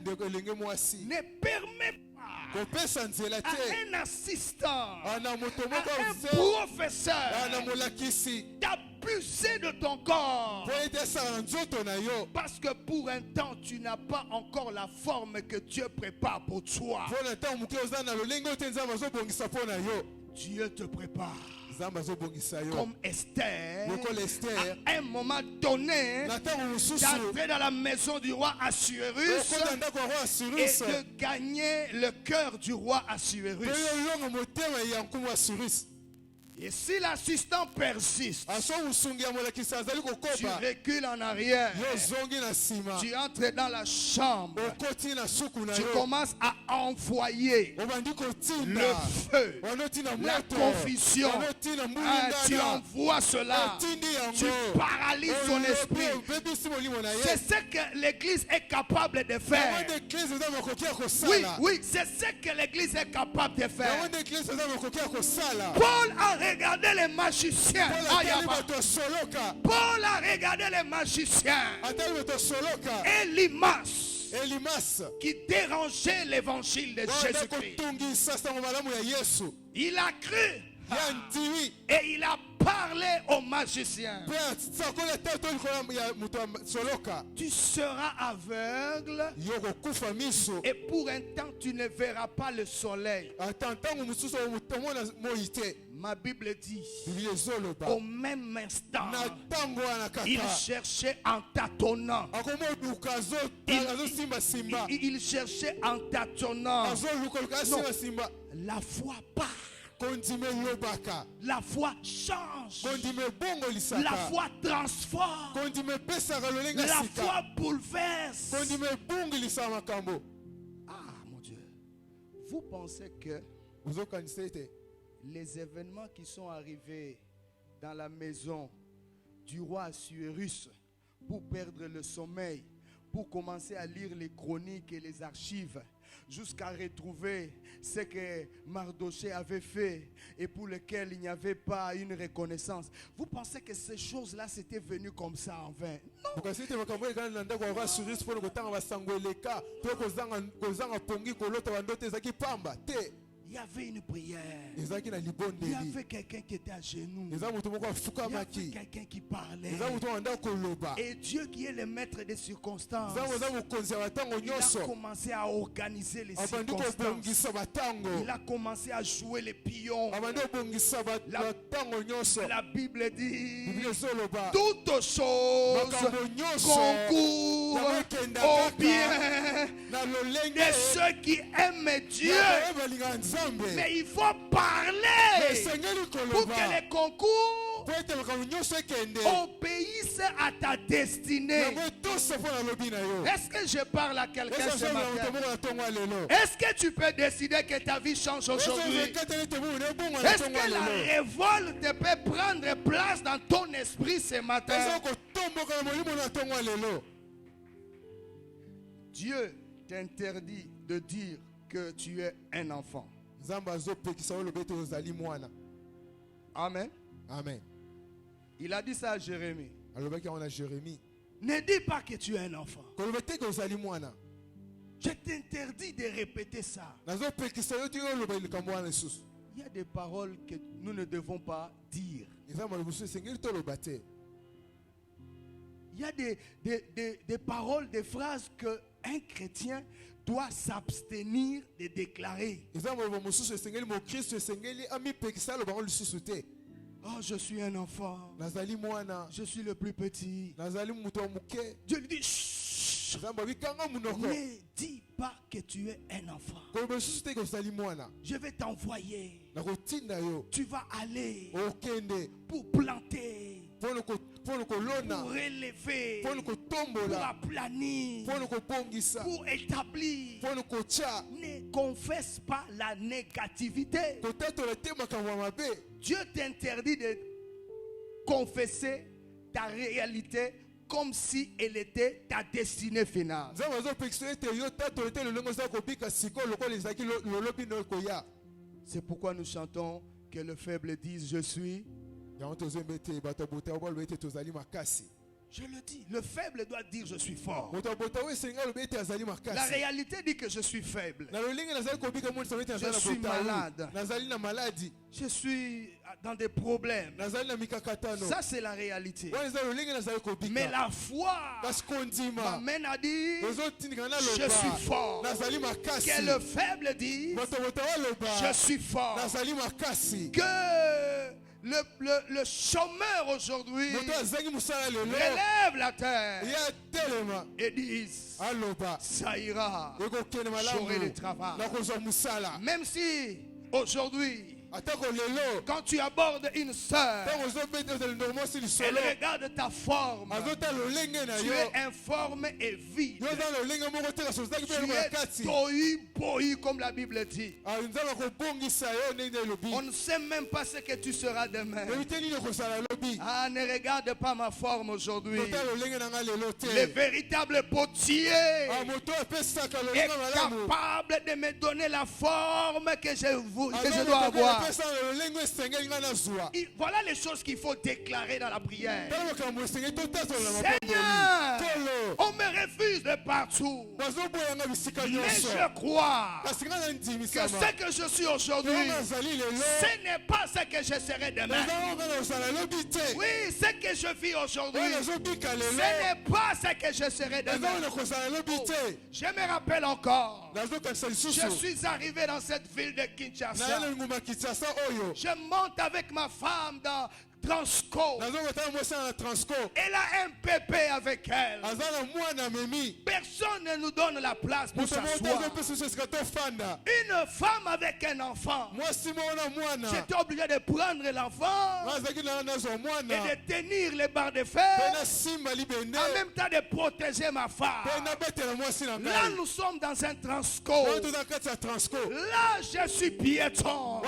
ndeko elenge mwasi ne permets pas kopesa nzela à te un assistant, ana moto à moko un aze professeur ana molakisi d'abuser de ton corps. po ete asala na nzoto na yo Parce que pour un temps, tu n'as pas encore la forme que Dieu prépare pour toi. mpo na ntango moke oza na lolenge oyo te nzambe azobongisa mpo na yo Dieu te prépare. nzambe azobongisa yo Comme Esther, lokola ester à un moment donné, na ntango mosusu d'entrer dans la maison du roi Assuérus okota ndako ya roi et Assurus de gagner le cœur du roi Assuérus. mpe yo olonga motema ya nkumu Assurus Et si l'assistant persiste, aso mosungi ya molakisi azali tu kokoba recules en arrière, yo ozongi na nsima tu entres dans la chambre, okoti na suku na tu yo commences à envoyer obandi le kotinda feu, wanotina la moto confusion. wanotina Tu mulingana envoies cela, otindi tu yango paralyses son esprit. obebisi molimo na C'est ye ce que l'église est capable de yango faire. nde eklise eza makoki ya Oui, kosala oui, c'est ce que l'église est capable de yango faire. nde eklise eza makoki ya kosala Paul a regardé les magiciens. Paul atali Ayaba. bato soloka Paul a regardé les magiciens. atali bato soloka Et Limas, elimas qui dérangeait l'évangile de oyo nde Jésus-Christ. kotungisa sango malamu ya yesu Il a cru ya ndimi et il a parlé aux magiciens. mpe asakoli ata to likolo ya moto ya soloka Tu seras aveugle yo kokufa miso et pour un temps tu ne verras pas le soleil. ata ntango mosusu omona moi te Ma Bible dit, biblia ezoloba au même instant, na ntango wana il kaka cherchait en tâtonnant. akomoduka azosimbasimba Il cherchait en tâtonnant. azoluka luka asimbasimba La foi part. kondima elobaka La foi change. kondima La ebongolisaka foi transforme. kondima epesaka lolenga La sika foi bouleverse. kondima ebongilisa makambo Ah, mon Dieu. Vous pensez que ozokanisa ete les événements qui sont arrivés dans la maison du roi Assuérus pour perdre le sommeil, pour commencer à lire les chroniques et les archives, jusqu'à retrouver ce que Mardochée avait fait et pour lequel il n'y avait pas une reconnaissance. Vous pensez que ces choses-là c'était venu comme ça en vain? Il y avait une prière. Il y avait quelqu'un qui était à genoux. Il y avait quelqu'un qui parlait. Et Dieu qui est le maître des circonstances, il a commencé à organiser les circonstances. Il a commencé à jouer les pions. La Bible dit: toutes choses concourent au bien de ceux qui aiment Dieu. Mais il faut parler pour que les concours obéissent à ta destinée. Est-ce que je parle à quelqu'un ce matin? Est-ce que tu peux décider que ta vie change aujourd'hui? Est-ce que la révolte peut prendre place dans ton esprit ce matin? Dieu t'interdit de dire que tu es un enfant. Amen. Amen. Il a dit ça à Jérémie. Ne dis pas que tu es un enfant. Je t'interdis de répéter ça. Il y a des paroles que nous ne devons pas dire. Il y a des paroles, des phrases que un chrétien doit s'abstenir de déclarer. Oh, je suis un enfant. Je suis le plus petit. Dieu lui dit: chut, ne dis pas que tu es un enfant. Je vais t'envoyer. Tu vas aller pour planter, pour relever, pour aplanir, pour établir. Ne confesse pas la négativité. Dieu t'interdit de confesser ta réalité comme si elle était ta destinée finale. C'est pourquoi nous chantons que le faible dise: je suis. Je le dis, le faible doit dire: je suis fort. La réalité dit que je suis faible. Je suis malade. Je suis dans des problèmes. Ça, c'est la réalité. Mais la foi m'amène à dire: je suis fort. Que le faible dise: je suis fort. Que le chômeur aujourd'hui relève la terre et dise: ça ira, j'aurai le travail. Même si aujourd'hui, quand tu abordes une sœur, elle regarde ta forme, tu es informe et vide. Tu es tohu bohu comme la Bible dit. On ne sait même pas ce que tu seras demain. Ah, ne regarde pas ma forme aujourd'hui. Le véritable potier est capable de me donner la forme que je dois avoir. Voilà les choses qu'il faut déclarer dans la prière. Seigneur, on me refuse de partout, mais je crois que ce que je suis aujourd'hui, ce n'est pas ce que je serai demain. Oui, ce que je vis aujourd'hui, ce n'est pas ce que je serai demain. Je me rappelle encore, je suis arrivé dans cette ville de Kinshasa. Je monte avec ma femme dans Transco. Elle a un bébé avec elle. Personne ne nous donne la place pour s'asseoir. Une femme avec un enfant. J'étais obligé de prendre l'enfant et de tenir les barres de fer, en même temps de protéger ma femme. Là, nous sommes dans un Transco. Là, je suis piéton.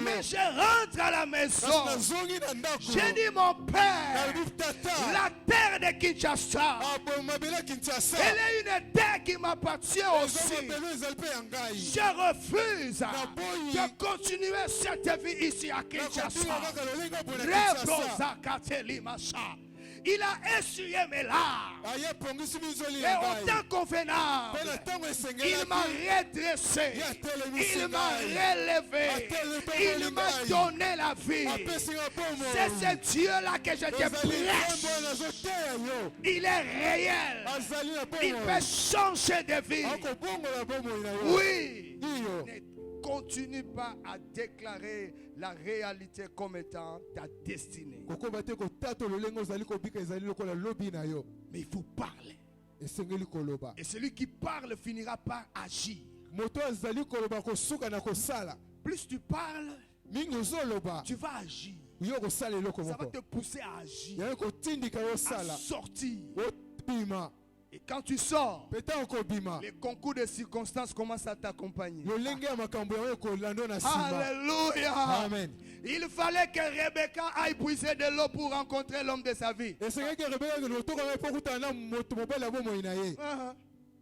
Mais je rentre à la maison. nazongi na ndako J'ai dit mon père, nalobi tata la terre de Kinshasa, mabele ya Kinshasa elle est une terre qui m'appartient eza aussi. mabele ezali mpe ya ngai Je refuse de continuer cette vie ici à Kinshasa. nakobima kaka lolenge opona Kinshasa Rebosa Katelimasa. Il a essuyé mes larmes. aye apongisi minzoli Et ya au ngai temps convenable, mpe na ntango il m'a esengelaki redressé. yatelemisi Il m'a ngai relevé. Il m'a donné la vie. apesinga pomoi C'est ce Dieu-là que je te ezali prêche. nkombo nazoteya yo Il est réel. azali na Il pomoi peut changer de vie. akobongola bomoi na yo Oui. iyo Ne continue pas à déclarer la réalité comme étant ta destinée. kokoba te kotata lolenge ozali kobika ezali lokola lobi na yo Mais il faut parler. esengeli koloba Et celui qui parle finira par agir. moto azali koloba kosuka na kosala Plus tu parles, mingi ozoloba tu vas agir. yo kosala eloko Ça va moko te pousser à agir, yango kotindika yo à sala sortir. obima Et quand tu sors, peta okobima les concours de circonstances commencent à t'accompagner. lolenge ya makambo yango ekolanda na nsima Alléluia. amen Il fallait que Rebecca aille puiser de l'eau pour rencontrer l'homme de sa vie. esengaki rebeka otokanga mpo okutana na moto mobali ya bomoi na ye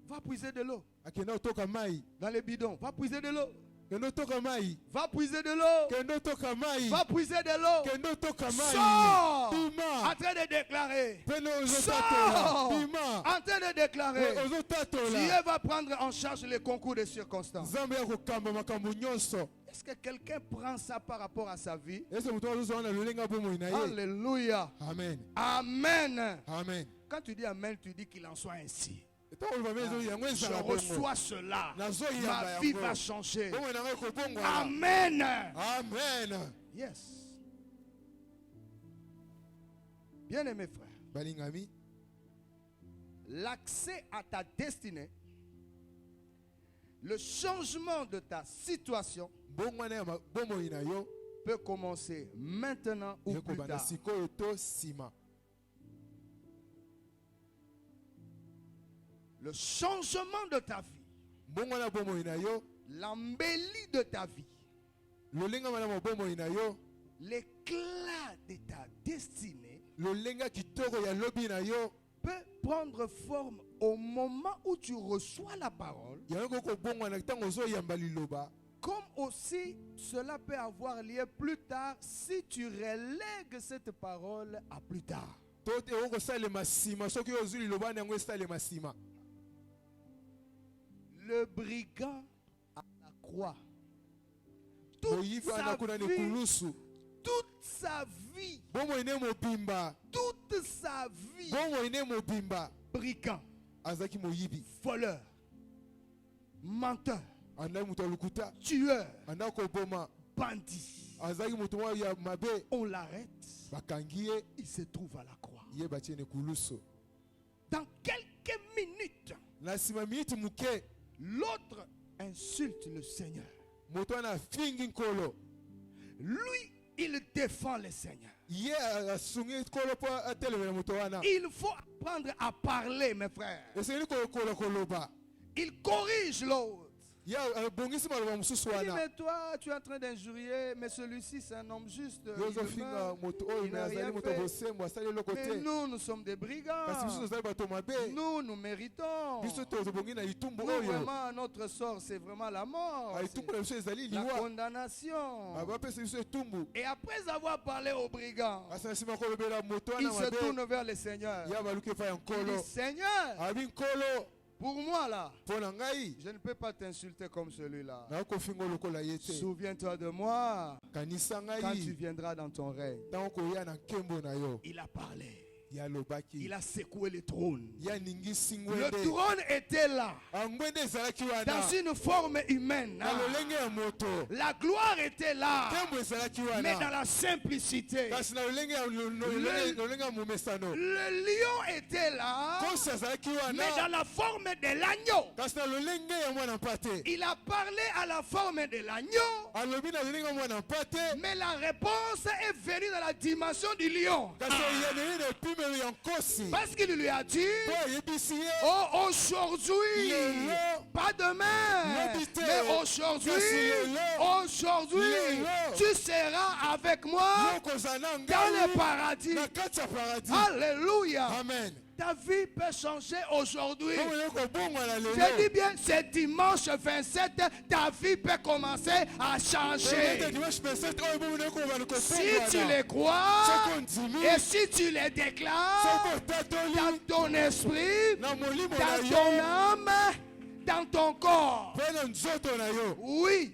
Va puiser de l'eau akende otoka mai dans les bidons. Va puiser de l'eau. kende otoka mai Va puiser de l'eau. kende otoka mai Va puiser de l'eau. kende otoka mai Sors. bima En train de déclarer. pene Sors. ozotatola bima En train de déclarer. ozotatola Dieu va prendre en charge les concours de circonstances. nzambe ya kokamba makambo nyonso Est-ce que quelqu'un prend ça par rapport à sa vie? ese moto azozwa na lolenge ya bomoi na ye Alléluia. amen Amen. amen Quand tu dis Amen, tu dis qu'il en soit ainsi. ntango oloba me ezo yango Je ezala bongo reçois cela. nazoyamba Ma vie va yango changer. bomoi na ngai ekobongwana Amen. amen Yes. Bien-aimés frères, balingami l'accès à ta destinée, le changement de ta situation bongwana ya bomoi na yo peut commencer maintenant ou plus ekobanda tard. sikoyo to nsima Le changement de ta vie, mbongwana ya bomoi na yo l'embellie de ta vie, lolenge ya malamu ya bomoi na yo l'éclat de ta destinée lolenge ya kitoko ya lobi na yo peut prendre forme au moment où tu reçois la parole, yango ekobongwana ntango ozoyamba liloba comme aussi cela peut avoir lieu plus tard si tu relègues cette parole à plus tard. to ekokosalema nsima soki ozwi liloba na yango esalema nsima Le brigand à la croix, toute moyibi sa ana kuna ni vie, kulusu toute sa vie, bomoi ne mobimba toute sa vie, bomoi ne mobimba brigand, azalaki moyibi voleur, menteur, andaki moto ya lokuta tueur, andaki koboma bandit. azalaki moto moko ya mabe On l'arrête, bakangi ye il se trouve à la croix. ye batie ne kulusu Dans quelques minutes, na nsima miniti moke l'autre insulte le Seigneur. moto wana afingi nkolo Lui, il défend le Seigneur. ye asungi nkolo mpo atelemela moto wana Il faut apprendre à parler, mes frères. esengeli koyokola koloba Il corrige l'autre. ye abongisi maloba mosusu Il dit, wana mais toi, tu es en train d'injurier, mais celui-ci, c'est un homme juste. ye Il ozofinga meurt. moto oyo il me n'a azali rien moto fait. bosembo asali eloko Mais te nous, nous sommes des kasi biso brigands. tozali bato mabe Nous, méritons. biso tozobongi na litumbu Nous, oyo vraiment, notre sort, c'est vraiment la mort. litumbu na biso ezali La liwa condamnation. bapesa biso etumbu Et après avoir parlé aux brigands, kasi na nsima kolobela moto il wana se mabe tourne vers le Seigneur. ye abaluki epai ya Il nkolo dit, Seigneur, abi nkolo pour moi là, mpo na ngai je ne peux pas t'insulter comme celui-là. nakofinga lokola ye te Souviens-toi de moi kanisa quand tu ngai viendras dans ton règne. ntango koya na nkembo na yo Il a parlé. ye alobaki Il a secoué le trône. ye aningisi Le ngwende trône était là, angwende ezalaki wana dans une forme humaine. na lolenge ya moto La gloire était là, nkembo ezalaki mais dans wana la simplicité. kasi na lolenge ya momesano Le lion était là, kosi azalaki mais dans wana la forme de l'agneau. kasi na lolenge ya mwana mpate Il a parlé à la forme de l'agneau, alobi na lolenge ya mwana mpate mais la réponse est venue dans la dimension du lion. kasi eyaneli na epimelo ya nkosi Parce qu'il lui a dit, mpo ayebisi ye oh, aujourd'hui, lelo pas demain, Mais aujourd'hui, Lelo. tu seras avec moi dans le paradis. Alléluia. Amen. Ta vie peut changer aujourd'hui. Je Je dis bien, c'est dimanche 27, ta vie peut commencer à changer. Si tu les crois et si tu les déclares dans ton esprit, dans ton âme, dans ton corps, oui,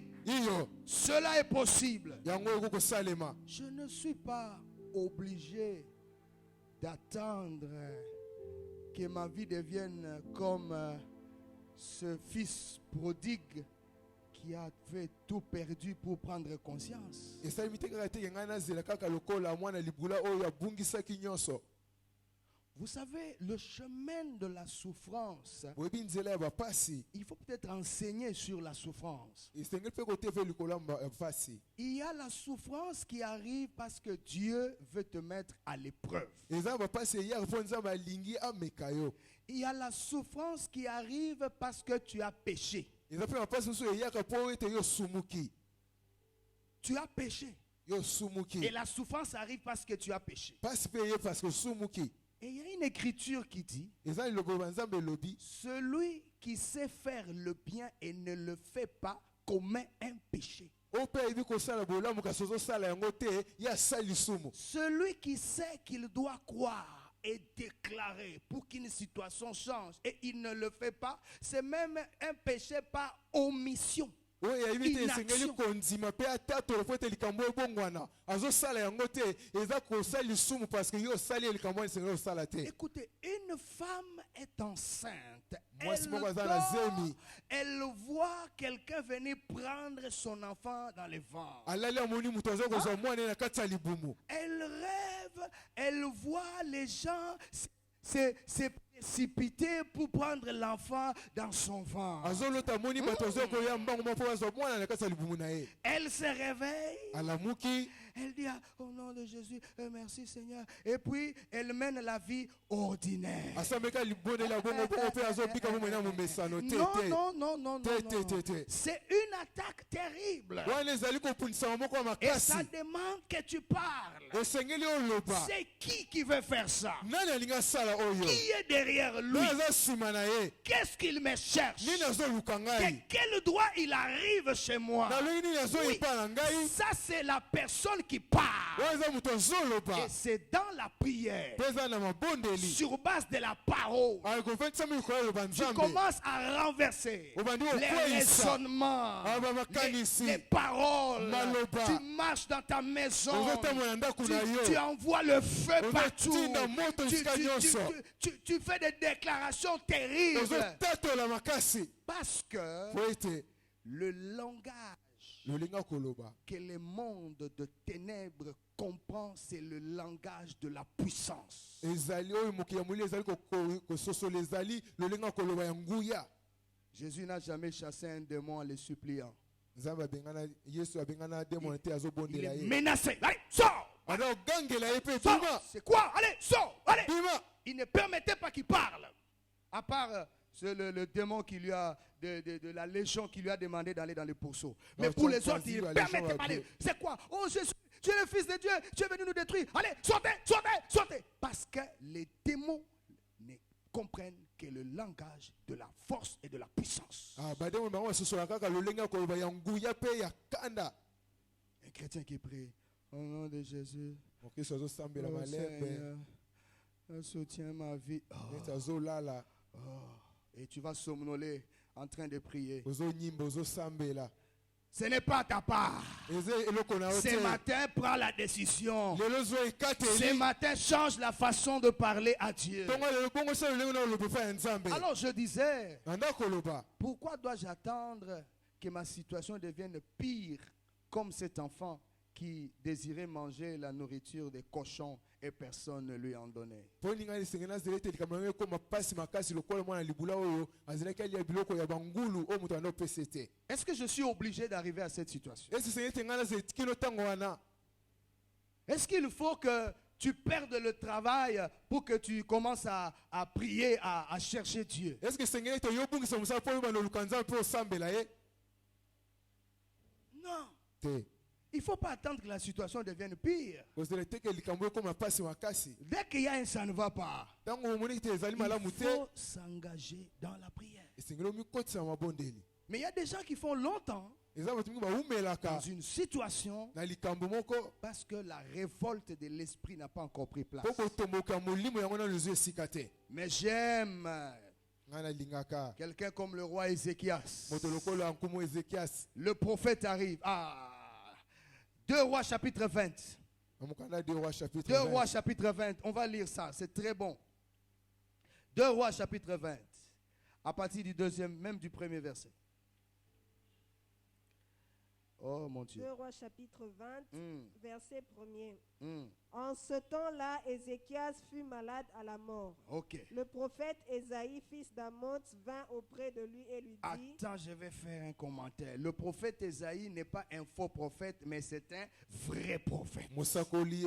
cela est possible. Je ne suis pas obligé d'attendre que ma vie devienne comme ce fils prodigue qui avait tout perdu pour prendre conscience. Vous savez, le chemin de la souffrance, il faut peut-être enseigner sur la souffrance. Il y a la souffrance qui arrive parce que Dieu veut te mettre à l'épreuve. Il y a la souffrance qui arrive parce que tu as péché. Tu as péché. Et la souffrance arrive parce que tu as péché. Et il y a une écriture qui dit, celui qui sait faire le bien et ne le fait pas commet un péché. Celui qui sait qu'il doit croire et déclarer pour qu'une situation change et il ne le fait pas, c'est même un péché par omission. Une écoutez, une femme est enceinte. Elle voit quelqu'un venir prendre son enfant dans les ventres. Elle rêve, elle voit les gens se précipiter pour prendre l'enfant dans son ventre. Elle se réveille. Elle dit au nom de Jésus, merci Seigneur. Et puis elle mène la vie ordinaire. Non. C'est une attaque terrible. Et ça demande que tu parles. C'est qui veut faire ça? Qui est derrière lui? Qu'est-ce qu'il me cherche? De quel droit il arrive chez moi? Oui, ça c'est la personne qui parle. Et c'est dans la prière, sur base de la parole, tu commences à renverser les raisonnements, les paroles. Tu marches dans ta maison, tu envoies le feu partout. Tu fais des déclarations terribles. Parce que le langage que le monde de ténèbres comprend, c'est le langage de la puissance. Jésus n'a jamais chassé un démon en le suppliant. Il est menacé. Allez, sors! Sors! C'est quoi? Allez, sors! Allez! Il ne permettait pas qu'il parle. À part le démon qui lui a de la légion qui lui a demandé d'aller dans les pourceaux. Mais pour les autres, il ne permettait pas d'aller. C'est quoi? Oh Jésus, tu es le Fils de Dieu, tu es venu nous détruire. Allez, sortez. Parce que les démons ne comprennent que le langage de la force et de la puissance. Un chrétien qui prie au nom de Jésus. Oh Seigneur, soutiens ma vie. Et tu vas somnoler en train de prier. Ce n'est pas ta part. Ce matin, prends la décision. Ce matin, change la façon de parler à Dieu. Alors je disais, pourquoi dois-je attendre que ma situation devienne pire comme cet enfant qui désirait manger la nourriture des cochons et personne ne lui en donnait? Est-ce que je suis obligé d'arriver à cette situation? Est-ce qu'il faut que tu perdes le travail pour que tu commences à prier, à chercher Dieu? Non. te Il ne faut pas attendre que la situation devienne pire. kozela te ke likambo ekoma mpasi makasi Dès qu'il y a un ça ne va pas, ntango omoni te ezali malamu il te faut s'engager dans la prière. esengeli omikotisa mabondeli Mais il y a des gens qui font longtemps eza bato mingi baumelaka dans une situation na likambo moko parce que la révolte de l'esprit n'a pas encore pris place. mpo kotomboka molimo yango nano ezwi esika te Mais j'aime ngai nalingaka quelqu'un comme le roi Ézéchias. moto lokola ya nkumu ezekiasi Le prophète arrive. 2 Rois chapitre 20. na mokanda 2 Rois chapitre 2 Rois 20. chapitre 20. On va lire ça, c'est très bon. 2 Rois chapitre 20. À partir du deuxième, même du premier verset. Oh mon Dieu. 2 Rois chapitre 20, verset 1er. Hmm. En ce temps-là, Ézéchias fut malade à la mort. Ok. Le prophète Ésaïe, fils d'Amoz, vint auprès de lui et lui dit, Attends, je vais faire un commentaire. Le prophète Ésaïe n'est pas un faux prophète, mais c'est un vrai prophète. mosakoli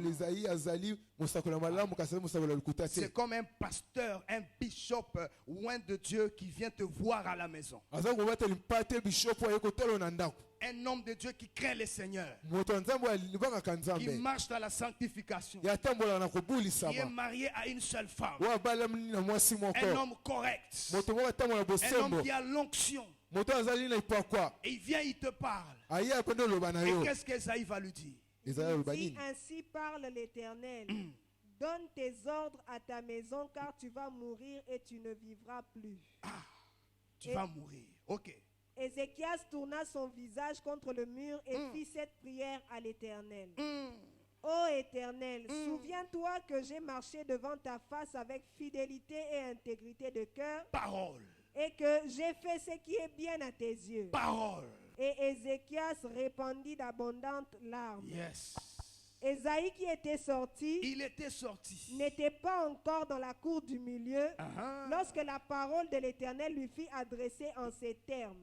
Ezaïe azali mosakoli ya malamu kasi azali mosakoli ya lokuta te C'est comme un pasteur, un bishop loin de Dieu qui vient te voir à la maison. aza kobatela mpate bishopu aye kotala na ndako Un homme de Dieu qui craint le Seigneur, moto ya nzambe alibangaka qui nzambe marche dans la sanctification, yatambolaka na qui est kobulisama marié à une seule femme. oyo abalami na mwasi moko Un homme correct. moto moko atambola Un homme bosembo qui a l'onction. moto azali na ipakwa Et il vient, il te parle. aye akonde oloba na Et yo qu'est-ce qu'Ésaïe va lui dire? ezali aloba dit, nini ainsi parle l'Éternel. Donne tes ordres à ta maison, car tu vas mourir et tu ne vivras plus. Tu vas mourir. Ok. Ézéchias tourna son visage contre le mur et fit cette prière à l'Éternel. Ô Éternel, souviens-toi que j'ai marché devant ta face avec fidélité et intégrité de cœur, Parole. et que j'ai fait ce qui est bien à tes yeux. Parole. Et Ézéchias répandit d'abondantes larmes. Yes. Ésaïe qui était sorti Il était sorti. n'était pas encore dans la cour du milieu Uh-huh. lorsque la parole de l'Éternel lui fit adresser en ces termes.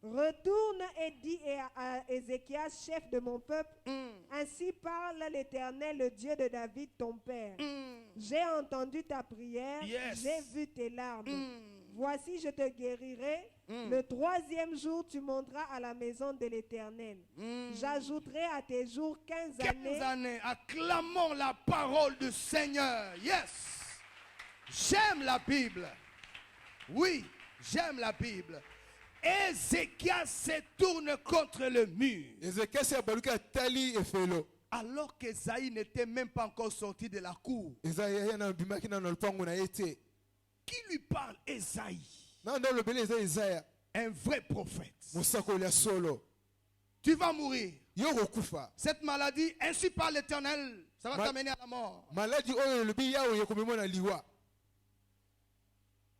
Retourne et dis à Ézéchias, chef de mon peuple, ainsi parle l'Éternel, le Dieu de David, ton père. J'ai entendu ta prière, Yes. j'ai vu tes larmes. Voici, je te guérirai. Le 3e jour, tu monteras à la maison de l'Éternel. J'ajouterai à tes jours 15 15 années. années. Acclamons la parole du Seigneur. Yes. J'aime la Bible. Oui, j'aime la Bible. Ézéchias se tourne contre le mur. ezekiasi abaluki atali efelo Alors qu'Ésaïe n'était même pas encore sorti de la cour. ezaye na bimaki nano lupango na ye te Qui lui parle? Ésaïe. na nde alobeli eza ezaya Un vrai prophète. mosakoli ya solo Tu vas mourir. yo kokufa Cette maladie, ainsi par l'Éternel, ça va t'amener à la mort. maladi oyo elobi yawe ekomema na liwa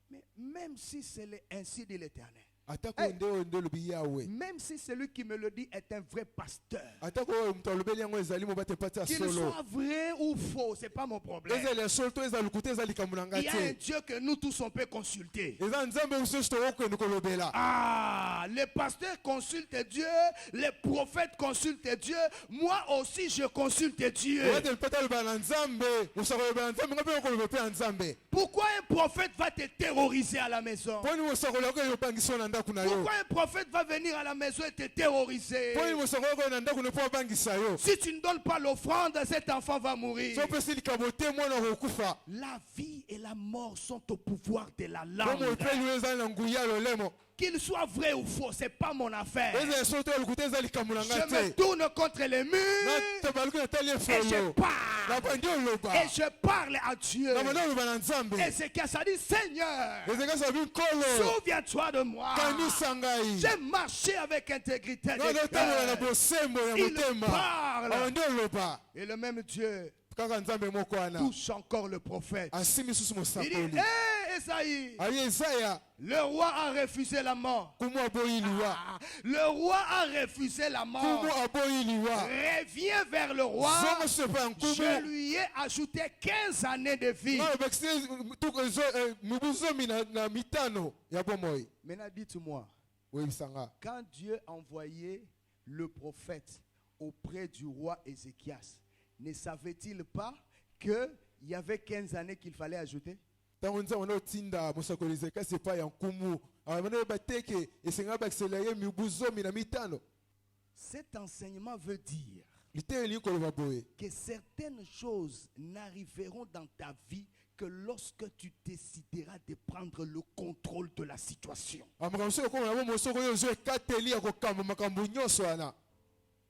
Mais même si c'est ainsi dit l'Éternel, atako nde oyo nde elobi yawe même si celui qui me le dit est un vrai pasteur, atako oyo moto alobeli yango ezali mobate pati ya qu'il solo soit vrai ou faux, c'est pas mon problème. ezali ya solo to eza lukuta eza likambo na Il ngai y a un te Dieu que nous tous on peut consulter. eza nzambe mosusu tokokende kolobela Ah, les pasteurs consultent Dieu, les prophètes consultent Dieu, moi aussi je consulte Dieu. oyate lipata alobela na nzambe mosako alobela na nzambe ngai mpe okoloba mpe ya nzambe Pourquoi un prophète va te terroriser à la maison? mponi mosakoli yako eyobangiso na ndako na yo Pourquoi un prophète va venir à la maison et te terroriser? mponi mosakoli yako na ndako na mpo abangisa yo Si tu ne donnes pas l'offrande, cet enfant va mourir. so opesi likambo te mwana kokufa La vie et la mort sont au pouvoir de la po langue. mopeli oyo ezali na nguya ya lolemo Qu'il soit vrai ou faux, c'est pas mon affaire. eza ya solo to ya lukuta eza likambo na Je ngai me te tourne contre les murs tabaluki natali et je efelo parle. nabandi oloba Et je parle à Dieu. nabandi oloba na nzambe Et c'est qu'à ça dit, Seigneur, ezekasi abi nkolo souviens-toi de moi. kanisa ngai J'ai marché avec intégrité de ngai natambola na cœur. bosembo ya Il motema parle. abandi oloba Et le même Dieu kaka nzambe moko wana touche encore le prophète. asimi susu Il dit, mosakoli hé Esaïe, ayi ezaya le roi a refusé la mort. kumu aboyi liwa Ah, le roi a refusé la mort. kumu aboyi liwa Reviens vers le roi. zongo sepa ya Je nkumu lui ai ajouté 15 années de vie. ngai obekisi mibu zomi na mitano ya bomoi Maintenant, dites-moi, oyebisanga quand Dieu a envoyé le prophète auprès du roi Ézéchias, ne savait-il pas qu'il y avait 15 années qu'il fallait ajouter? ntango nzambe nde otinda mosakoli ezekasi epai ya nkumu abana bateke esenga baccéléré mibu zomi na mitano. Cet enseignement veut dire Liteli koloba boye. que certaines choses n'arriveront dans ta vie que lorsque tu décideras de prendre le contrôle de la situation. Amakamso ko na mo soko yo zo ekateli akokamba makambo nyonso ana.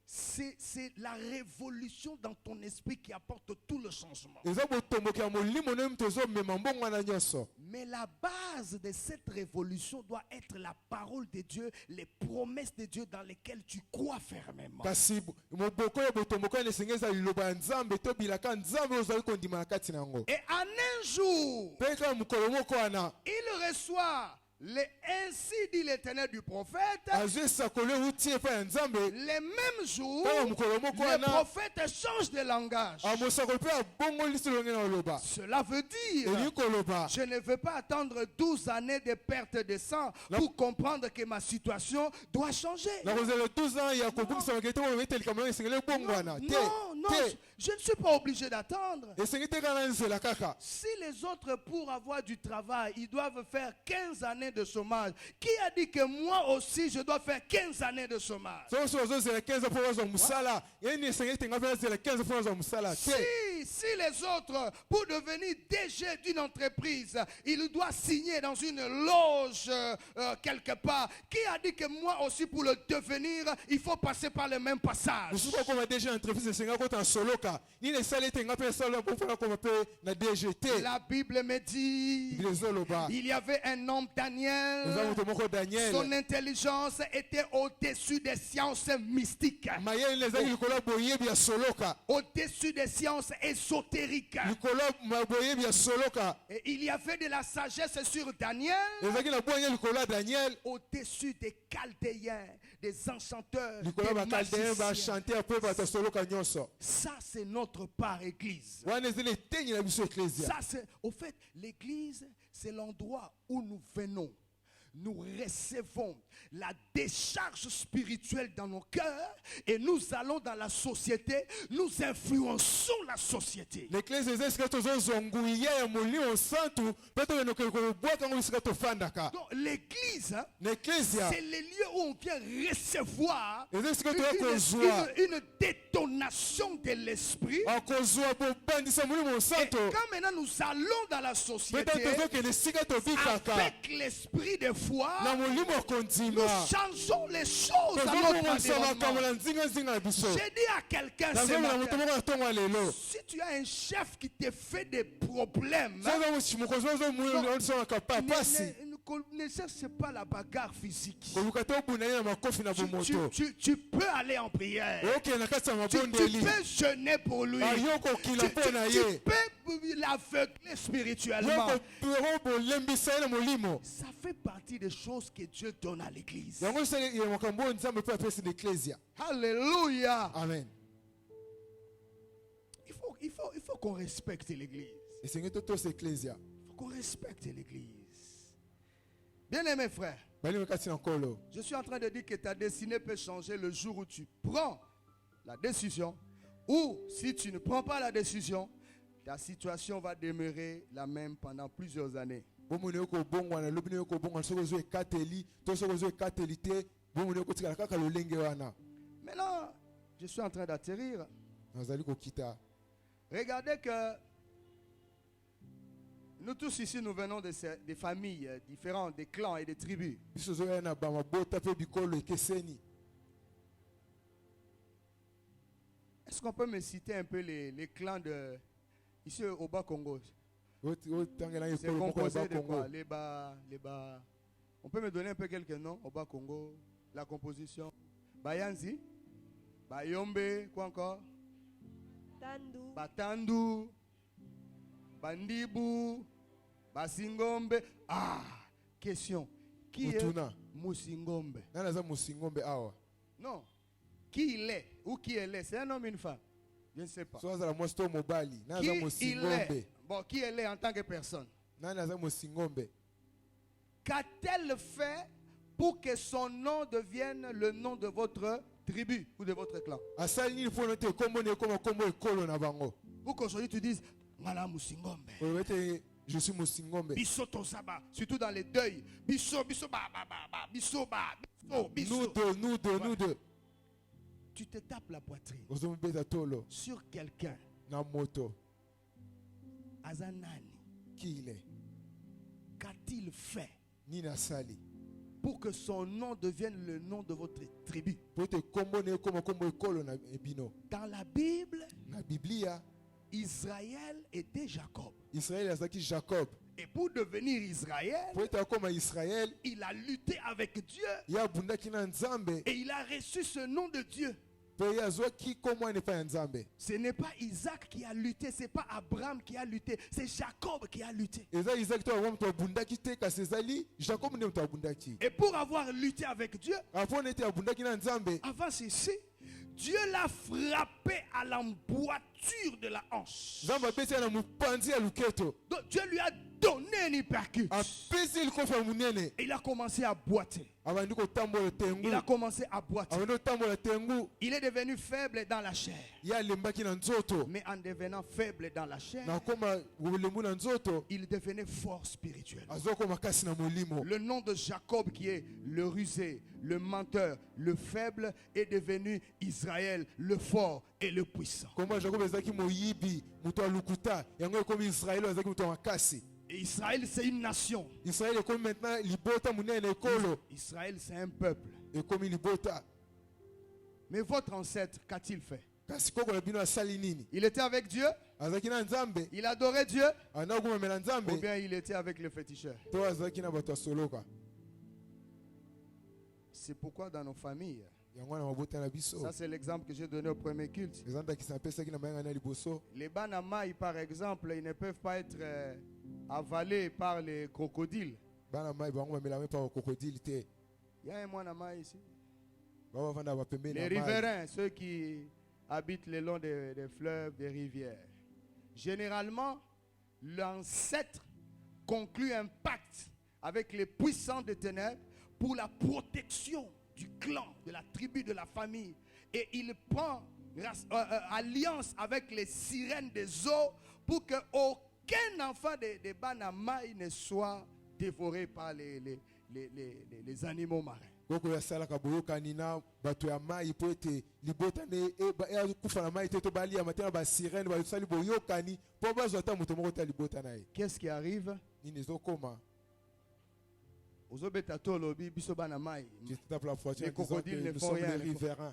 C'est la révolution dans ton esprit qui apporte tout le changement. Eza botomboki ya molimo na mtozo mema mbongo na nyonso. Mais la base de cette révolution doit être la parole de Dieu, les promesses de Dieu dans lesquelles tu crois fermement. Kasi moboko ya botomboko ya sengeza liloba nzambe to bilaka nzambe ozali kondima na kati nango. Et en un jour, Peka mukolo moko ana. il reçoit ainsi dit l'Éternel du prophète. Azwe sakole utie pa nzambe. Les mêmes jours, le le prophète change de langage. Cela veut dire, je ne veux pas attendre 12 années de perte de sang pour comprendre que ma situation doit changer. Non, je ne suis pas obligé d'attendre. Si les autres, pour avoir du travail, ils doivent faire 15 années de chômage, qui a dit que moi aussi je dois faire 15 années de chômage? Si les autres, pour devenir DG d'une entreprise, il doit signer dans une loge quelque part, qui a dit que moi aussi pour le devenir, il faut passer par le même passage? La Bible me dit, il y avait un homme Daniel, son intelligence était au-dessus des sciences mystiques, au-dessus des sciences ésotériques. Et il y avait de la sagesse sur Daniel, au-dessus des Chaldéens, des enchanteurs, des magiciens. Ça, c'est notre part église. Ça, c'est, au fait, l'église, c'est l'endroit où nous venons. Nous recevons la décharge spirituelle dans nos cœurs et nous allons dans la société, nous influençons la société. L'église, donc l'église, c'est les lieux où on vient recevoir une détonation de l'esprit. Et quand maintenant nous allons dans la société avec l'esprit de foi, nous changeons les choses à notre environnement. J'ai dit à quelqu'un ce matin, si tu as un chef qui te fait des problèmes, ne cherche pas la bagarre physique. Tu peux aller en prière. Tu peux jeûner pour lui. Tu peux l'aveugler spirituellement. Ça fait partie des choses que Dieu donne à l'église. Alléluia. Amen. Il faut qu'on respecte l'église. Il faut qu'on respecte l'église. Bien-aimé frère, je suis en train de dire que ta destinée peut changer le jour où tu prends la décision, ou si tu ne prends pas la décision, ta situation va demeurer la même pendant plusieurs années. Maintenant, je suis en train d'atterrir. Regardez que nous tous ici, nous venons des familles différentes, des clans et des tribus. Est-ce qu'on peut me citer un peu les clans de ici au Bas-Congo? C'est composé de quoi? Les Bas. On peut me donner un peu quelques noms au Bas-Congo? La composition. Bayanzi, Bayombe, quoi encore? Batandu, Bandibu, Basingombe. Ah, question. Qui est Musingombe? Non. Qui il est ou qui elle est? C'est un homme ou une femme? Je ne sais pas. Qui il est? Bon, qui elle est en tant que personne? Qu'a-t-elle fait pour que son nom devienne le nom de votre tribu ou de votre clan? Pour qu'aujourd'hui tu dises Mala Musingombe. Je suis Mosingombe. Biso tozaba, surtout dans les deuils. Biso, biso, ba, ba, ba, ba, biso, ba, biso, biso. Nous deux. Tu te tapes la poitrine Ozomubeta tolo. sur quelqu'un. Na moto. Azanani, Qui il est? qu'a-t-il fait Nina Sali. pour que son nom devienne le nom de votre tribu? Pour te combiner comme école na ebino. Dans la Bible, Na Biblia, Israël était Jacob. Israël azaki Jacob. Et pour devenir Israël, Pour être comme Israël, il a lutté avec Dieu ya bundaki na Nzambe. et il a reçu ce nom de Dieu. Pe ya zoki komo ne pa Nzambe. Ce n'est pas Isaac qui a lutté, ce n'est pas Abraham qui a lutté, c'est Jacob qui a lutté. Eza Isaac to wa mtu abundaki te kasezali, Jacob ne mtu abundaki. Et pour avoir lutté avec Dieu, Afo ne te abundaki na Nzambe. avant ceci, Dieu l'a frappé à l'emboîture de la hanche. Nzambe apesi na mupanzi ya luketo. Donc Dieu lui a donné un hypercute. Apesi likofa munene. Et il a commencé à boiter. Abandi kotambola tengu. Il a commencé à boiter. Abandi kotambola tengu. Il est devenu faible dans la chair. Ya lembaki na nzoto. Mais en devenant faible dans la chair, Na koma ulembu na nzoto. il devenait fort spirituel. Azoko makasi na molimo. Le nom de Jacob, qui est le rusé, le menteur, le faible, est devenu Israël, le fort et le puissant. Koma Jacob ezaki moyibi, muto alukuta. Yango komi Israël ezaki muto makasi. Et Israël, c'est une nation. Israël est comme maintenant libota munene ekolo. Israël, c'est un peuple. Et comme libota. Mais votre ancêtre, qu'a-t-il fait? Kasi koko na bino asali nini? Il était avec Dieu, Azaki na Nzambe. il adorait Dieu, Ana kumemela ou Nzambe. bien il était avec le féticheur. To azaki na bato soloka. C'est pourquoi dans nos familles, Yango na mabota na biso. ça c'est l'exemple que j'ai donné au premier culte. Ezanda kisapesa kina mayanga na liboso. Les banamaï, par exemple, ils ne peuvent pas être avalés par les crocodiles. Bana mai bango bamela mai pa crocodile te. Il y a un moine ici. Baba vanda ba pembeni Les na mai. riverains, ceux qui habitent le long des fleuves, des rivières. Généralement, l'ancêtre conclut un pacte avec les puissants des ténèbres pour la protection du clan, de la tribu, de la famille. Et il prend alliance avec les sirènes des eaux pour que aucun enfant de Banamaï ne soit dévoré par les animaux marins. Koko ya sala ka boyokani na bato ya mai po ete libota ne e kufa na mai te to bali ya matena ba sirène ba sali boyokani po bazwa ta moto moko ta libota na ye. Qu'est-ce qui arrive? Nini ezokoma? Les Les crocodiles ne font rien.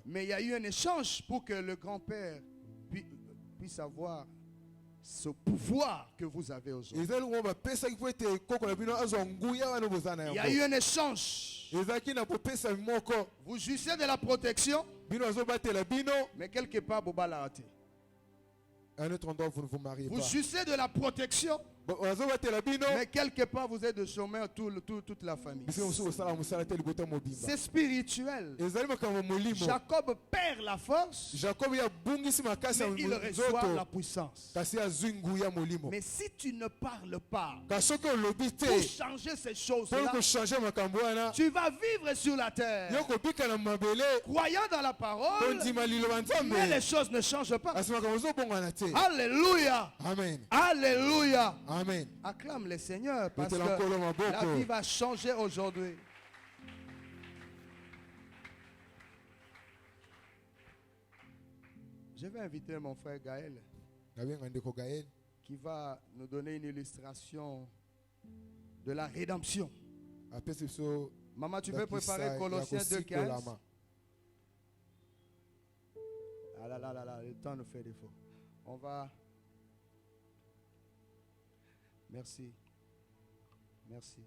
Mais il y a eu un échange pour que le grand-père puisse avoir ce pouvoir que vous avez aujourd'hui. Il y a eu un échange. Vous jouissez de la protection, mais quelque part, Boba l'a raté. À un autre endroit, vous ne vous mariez Vous pas. jouissez de la protection, mais quelque part, vous êtes de chômeur toute la famille. C'est spirituel. Jacob perd la force, mais il reçoit la puissance. Mais si tu ne parles pas pour changer ces choses-là, tu vas vivre sur la terre, croyant dans la parole, mais les choses ne changent pas. Alléluia. Amen. Alléluia. Amen. Acclame le Seigneur parce que la vie va changer aujourd'hui. Je vais inviter mon frère Gaël qui va nous donner une illustration de la rédemption. Maman, tu peux préparer Colossiens 2:15. Ah là là là là, le temps nous fait défaut. On va... Merci. Merci.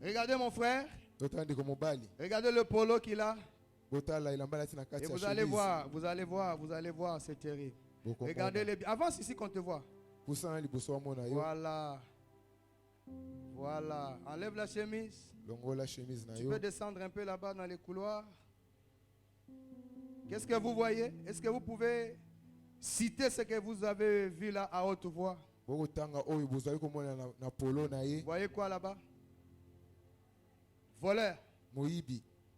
Regardez mon frère. Regardez le polo qu'il a. Et vous allez voir, c'est terrible. Regardez-les. Avance ici qu'on te voit. Voilà. Voilà. Enlève la chemise. Tu peux descendre un peu là-bas dans les couloirs. Qu'est-ce que vous voyez? Est-ce que vous pouvez citer ce que vous avez vu là à haute voix? Vous voyez quoi là-bas? Voleur.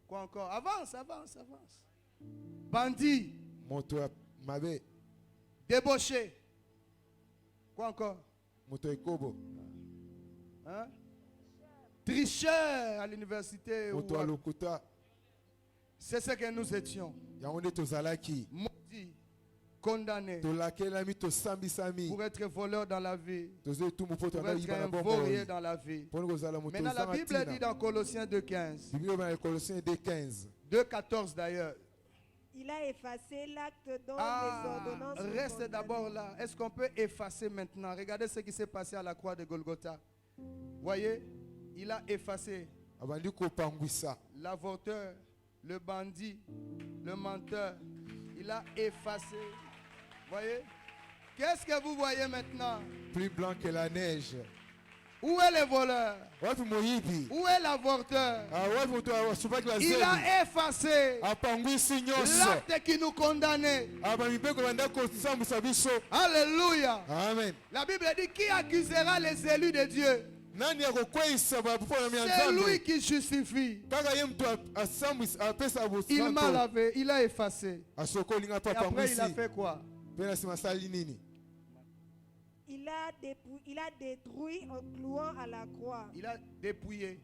Quoi encore? Avance. Bandit. Débauché. Quoi encore? moto ekobo Hein? Tricheur à l'université. moto ya lokuta C'est ce que nous étions. yango nde tozalaki Maudits, condamnés tolakelami tosambisami pour être voleurs dans la vie, tozwi etumbu mpo pour toyaka être yiba na un bomoi vaurier dans la vie. mpona kozala moto Maintenant, la ozanga Bible dit ntina dans Colossiens 2,15, biblia oyo na Colossiens 2:15 2,14 d'ailleurs. Il a effacé l'acte dont Ah, les ordonnances sont reste condamnées. d'abord là. Est-ce qu'on peut effacer maintenant? Regardez ce qui s'est passé à la croix de Golgotha. Voyez, il a effacé abandi kopangwisa l'avorteur, le bandit, le menteur. Il a effacé. Voyez? Qu'est-ce que vous voyez maintenant? plus blanc que la neige Où est le voleur? wapi moyibi Où est l'avorteur? wapi moto asubaki la Il zeli a effacé apangwisi nyonso l'acte qui nous condamnait. mibeko banda kosambwisa biso Alléluia. amen La Bible dit, qui accusera les élus de Dieu? nani akokweyisa bapona ya C'est lui nzambe qui justifie. kaka ye moto apesa Il m'a bosanto lavé, il a effacé. asokolinga mpe Et après, il a apangwisi fait quoi? mpe na nsima asali nini Il a détruit en clouant à la croix. Il a dépouillé.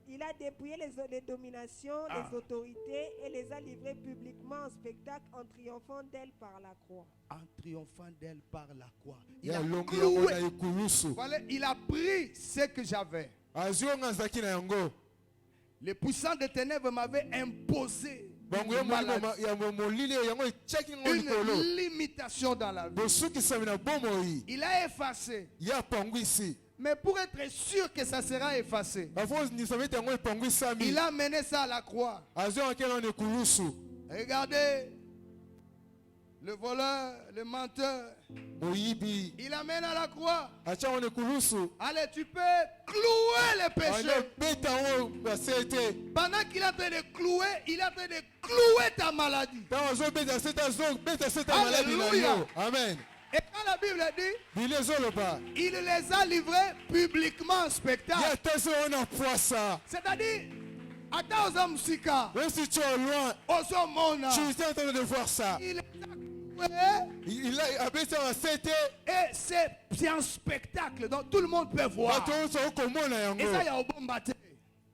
Il a dépouillé les dominations, Ah. les autorités et les a livrées publiquement en spectacle en triomphant d'elles par la croix. En triomphant d'elle par la croix. Il ye a alongi yango na cloué. ekulusu Voilà, il a pris ce que j'avais. azwi onga azalaki na yango Les puissants des ténèbres m'avaient imposé bango une maladie, ya molili oyo yango etiaki yango une likolo limitation dans la vie. bosukisami na bomoi Il a effacé. ye apangwisi Mais pour être sûr que ça sera effacé, bafo nisami ete yango epangwisami il a mené ça à la croix. azwi yango akei na ekulusu Regardez, le voleur, le menteur, moyibi il amène à la croix. atia yango na ekulusu Allez, tu peux clouer le péché. beta yango base ete Pendant qu'il est en train de clouer, il est en train de clouer ta maladie. ntango azobeta se te azobeta se te maladi na Alléluia. yo amen Et quand la Bible dit, biblia ezoloba il les a livrés publiquement en ye spectacle. atasi oyo na poisa C'est-à-dire, ata oza musika, même si tu es loin ozomona, tu es en train de voir ça il les a cloués. il a abeti yango ase te Et c'est un spectacle, donc tout le monde peut voir. bato nyonso okomona yango Et ça, il y a obomba te.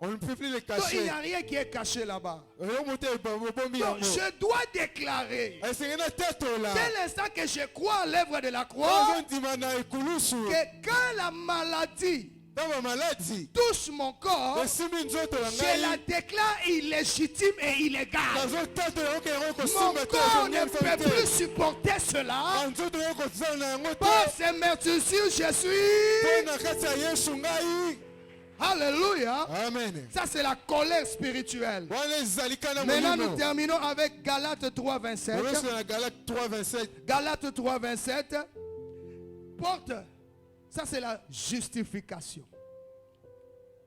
on ne peut plus le Donc, il cacher n'y a rien qui est caché là-bas. oyo moto obombi Donc, yango je dois déclarer, esengeli na tetola dès l'instant que je crois à l'œuvre de la croix, ozondima na ekulusu que quand la maladie ntango bamaladi touche mon corps, esimbi nzoto na je la ngai déclare illégitime et illégale. nazotatola yango ke yango Mon kosimba te corps ne ezongelisa peut plus te supporter cela. nzoto yango kozala na yango Par te ces meurtrissures, je mpo suis. na kati ya yesu ngai Alléluia. amen Ça, c'est la colère spirituelle. wana ezali kana Maintenant, nous molimo terminons avec Galates 3, 27. oyoso na galate 3 27 Galates 3, 27. Porte. Ça, c'est la justification.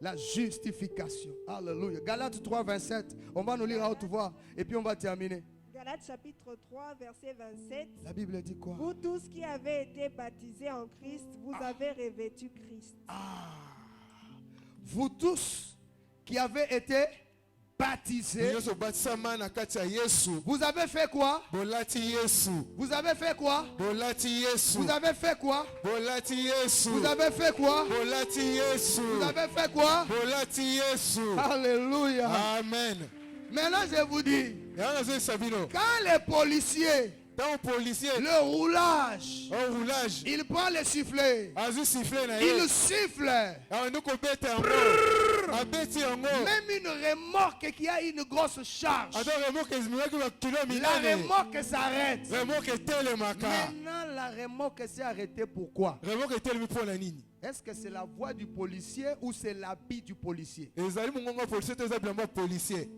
La justification. Alléluia. Galates 3, 27. On va nous lire à haute voix. Et puis on va terminer. Galates chapitre 3, verset 27. La Bible dit quoi? Vous tous qui avez été baptisés en Christ, vous avez revêtu Christ. Vous tous qui avez été baptisés, nyonso obatisama na kati ya yesu vous avez fait quoi? bolati yesu Vous avez fait quoi? bolati yesu Vous avez fait quoi? bolati yesu Vous avez fait quoi? bolati yesu Vous avez fait quoi? bolati yesu Alléluia. amen Maintenant, je vous dis, yango nazoyesa bino quand les policiers, ntango policier le roulage, au roulage il prend le sifflet, azwi sifle na ye il siffle. abandi kobeta yango abeti yango Même une remorque qui a une grosse charge, ata remoke ezimimaki bakilo la minene remorque s'arrête. remoke etelemaka Maintenant, la remorque s'est arrêtée. Pourquoi? remoke etelemi mpo na nini Est-ce que c'est la voix du policier ou c'est l'habit du policier? ezali mongongo ya policier to eza bilamba ya policier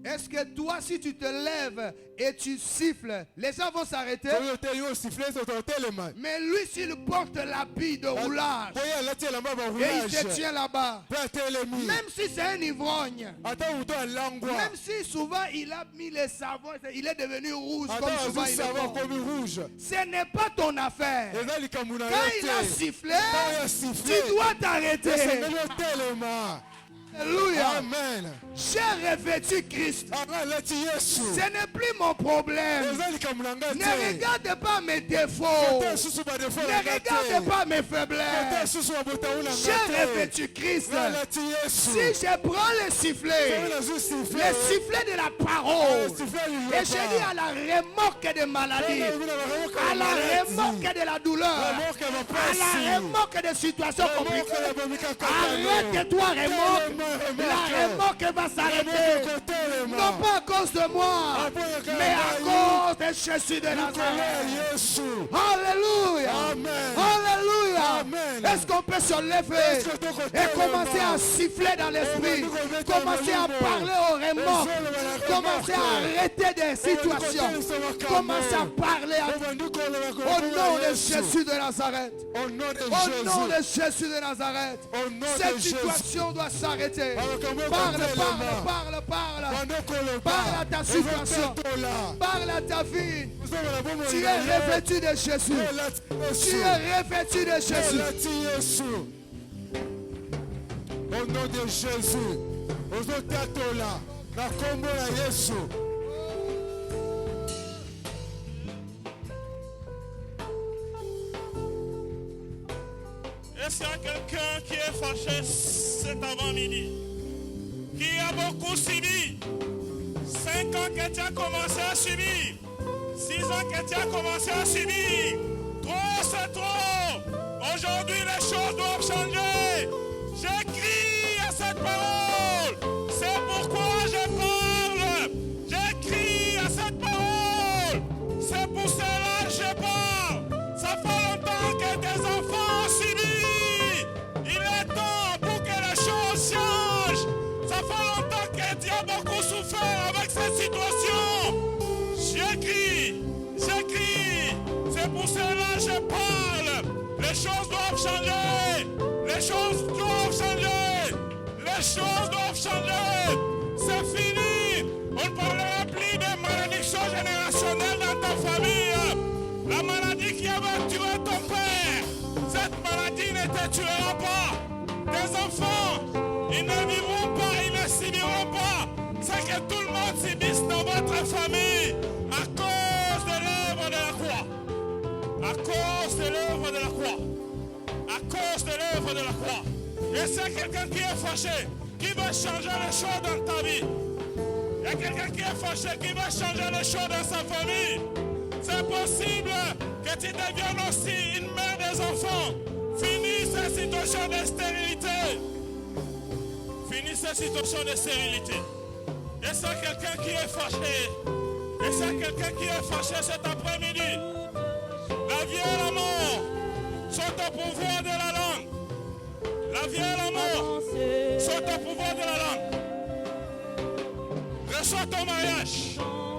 Est-ce que toi, si tu te lèves et tu siffles, les gens vont s'arrêter? soki oteli yo sifle soto otelema Mais lui, s'il porte l'habit de roulage po ye alati elamba ya et il se baroulage tient là-bas, mpe atelemi même si c'est un ivrogne, ata moto alangwa même si souvent il a mis le savon, il est devenu rouge ata comme souvent azwi il est sava bon. akomi rouge Ce n'est pas ton affaire. eza likambo na Quand yo il a te sifflé, ntango ya tu sifle dois t'arrêter. esengeli otelema Alléluia. Amen. J'ai revêtu Christ. Alati Yesu. Ce n'est plus mon problème. Ezali kamulanga Ne te. regarde pas mes défauts. Kote susu ba defo Ne na ngate. regarde pas mes Kote faiblesses. susu ba botaou na J'ai ngate. revêtu Christ. Alati Yesu. Si je prends le sifflet, le sifflet de la parole, et je dis à la remorque de maladie, à la remorque de la douleur, à la remorque de situations compliquées, arrête-toi remorque, la remorque va s'arrêter, non pas à cause de moi, mais à cause de Jésus de Nazareth. Alléluia, alléluia. Est-ce qu'on peut se lever et commencer à siffler dans l'esprit, commencer à parler au remords, commencer à arrêter des situations, commencer à parler au nom de Jésus de Nazareth. Au nom de Jésus de Nazareth, cette situation doit s'arrêter. Parle, parle, parle, parle. Parle à ta situation. Parle à ta vie. Tu es revêtu de Jésus. Tu es revêtu de Jésus. Au nom de Jésus. Ozotatola. Na kombo na Yesu. Est-ce qu'il y a quelqu'un qui est fâché cet avant-midi? Qui a beaucoup subi? 5 ans que tu as commencé à subir. 6 ans que tu as commencé à subir. Trop, c'est trop. Aujourd'hui, les choses doivent changer. J'écris à cette parole. C'est pourquoi je parle. J'écris à cette parole. C'est pour cela que je parle. Ça fait longtemps que tes enfants ont subi. Il est temps pour que les choses changent. Ça fait longtemps que tu as beaucoup souffert avec cette situation. J'écris. C'est pour cela que je parle. Les choses doivent changer. Les choses doivent changer. Les choses doivent changer. C'est fini. On ne parlera plus de malédiction générationnelle dans ta famille. La maladie qui avait tué ton père, cette maladie ne te tuera pas. Tes enfants, ils ne vivront pas, ils ne subiront pas. C'est que tout le monde subisse dans votre famille à cause de l'œuvre de la croix. À cause de l'œuvre de la croix. À cause de l'œuvre de la croix. Et c'est quelqu'un qui est fâché, qui veut changer les choses dans ta vie. Il y a quelqu'un qui est fâché, qui veut changer les choses dans sa famille. C'est possible que tu deviennes aussi une mère des enfants. Finis cette situation de stérilité. Finis cette situation de stérilité. Et c'est quelqu'un qui est fâché. Et c'est quelqu'un qui est fâché cet après-midi. La vie et la mort sont au pouvoir de la langue. La vie et la mort sont au pouvoir de la langue. Reçois ton mariage.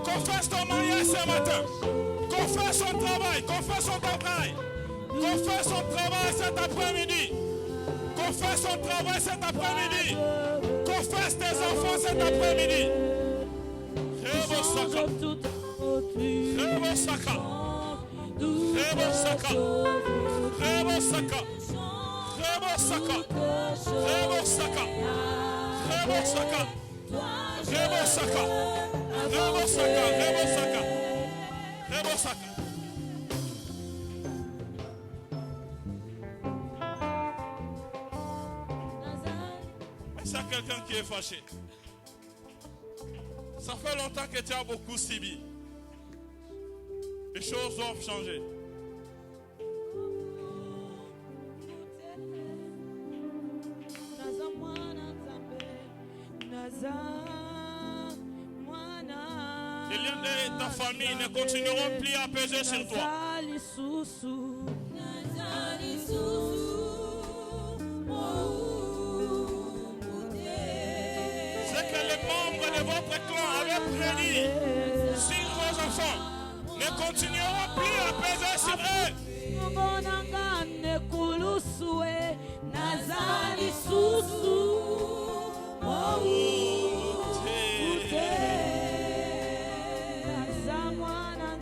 Confesse ton mariage ce matin. Confesse son travail. Confesse son travail. Confesse son travail cet après-midi. Confesse son travail cet après-midi. Confesse tes enfants cet après-midi. Rebosaka. Rebosaka. Rebosaka. Rebosaka. Rebosaka. Rebosaka. Rebosaka. Rebosaka. Rebosaka. Rebosaka. Rebosaka. C'est quelqu'un qui est fâché. Ça fait longtemps que tu as beaucoup subi. Les choses doivent changer. Les liens de ta famille ne continueront plus à peser sur toi. C'est que les membres de votre clan avaient prédit sur vos enfants ne continueront plus à peser sur eux.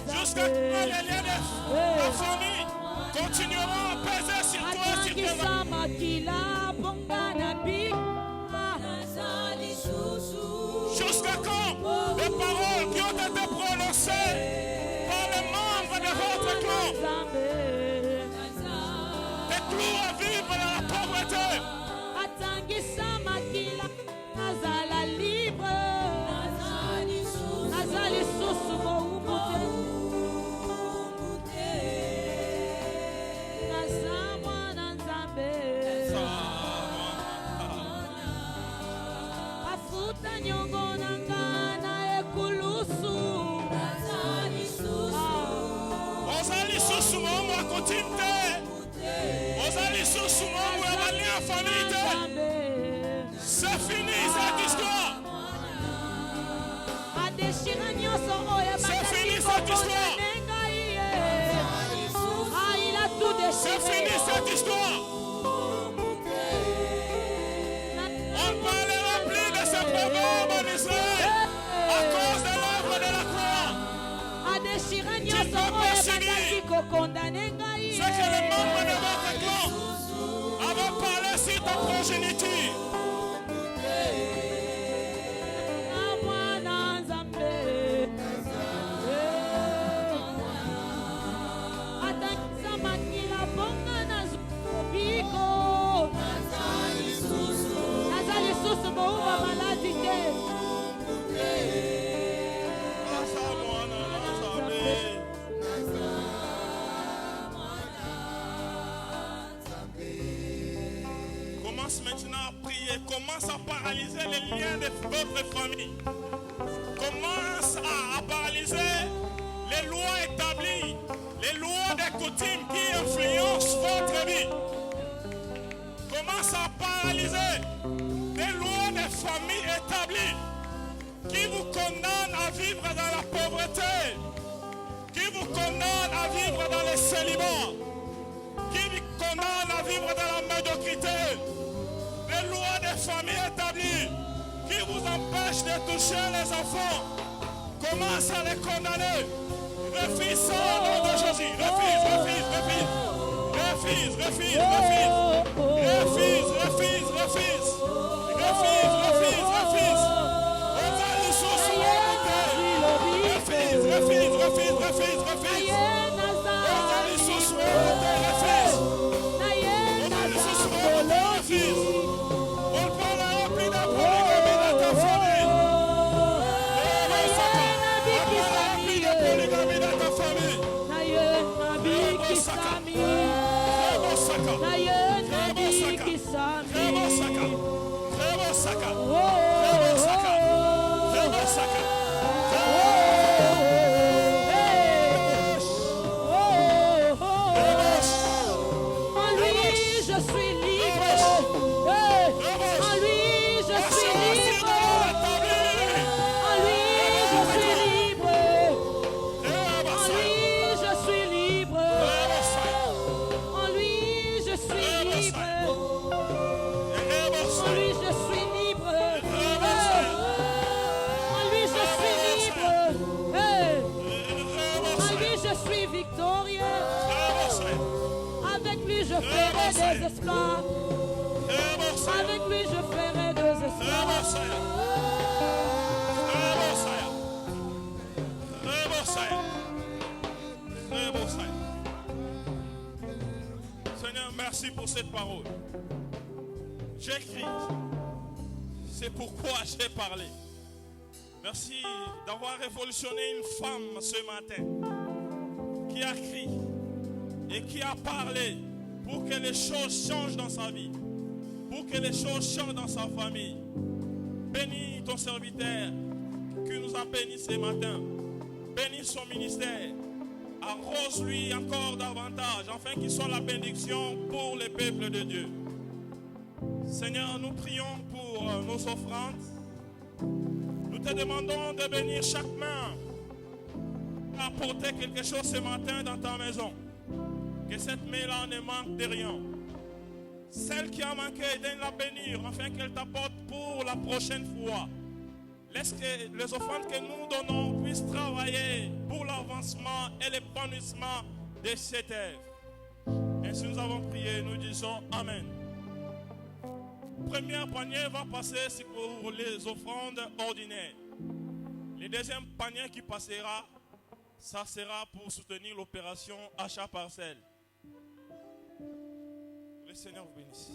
Jusqu'à ce que les liens de ta famille continueront à peser sur toi, sur tes enfants. abikisa makila nazala libre naza lisusu mowumbu te naza mwana nzambe afuta nyongo na nga na ekulusu Ozali susu momo akotime te. Ozali susu momo ya bali ya famille te. C'est fini cette histoire. C'est fini cette histoire. C'est fini cette histoire. On ne parlera plus de ce problème en Israël à cause de l'œuvre de la croix. C'est que les membres de votre clan avaient parlé sur ta progéniture. Commence maintenant à prier. Commence à paralyser les liens de votre famille. Commence à paralyser les lois établies, les lois des coutumes qui influencent votre vie. Commence à paralyser les lois des familles établies qui vous condamnent à vivre dans la pauvreté, qui vous condamnent à vivre dans le célibat, qui vous condamnent à vivre dans la médiocrité. Les lois des familles établies qui vous empêchent de toucher les enfants. Commence à les condamner. Refuse ça au nom de Jésus. Refuse. On parlera plus de polygamie dans ta famille. des esclaves. Avec lui, je ferai des esclaves. Seigneur, merci pour cette parole. J'écris. C'est pourquoi j'ai parlé. Merci d'avoir révolutionné une femme ce matin qui a crié et qui a parlé pour que les choses changent dans sa vie, pour que les choses changent dans sa famille. Bénis ton serviteur qui nous a bénis ce matin. Bénis son ministère. Arrose-lui encore davantage afin qu'il soit la bénédiction pour les peuples de Dieu. Seigneur, nous prions pour nos offrandes. Nous te demandons de bénir chaque main à apporter quelque chose ce matin dans ta maison. Que cette main-là ne manque de rien. Celle qui a manqué, donne-la bénir afin qu'elle t'apporte pour la prochaine fois. Laisse que les offrandes que nous donnons puissent travailler pour l'avancement et l'épanouissement de cette œuvre. Ainsi nous avons prié, nous disons Amen. Premier panier va passer pour les offrandes ordinaires. Le deuxième panier qui passera, ça sera pour soutenir l'opération achat parcelle. Le Seigneur vous bénisse.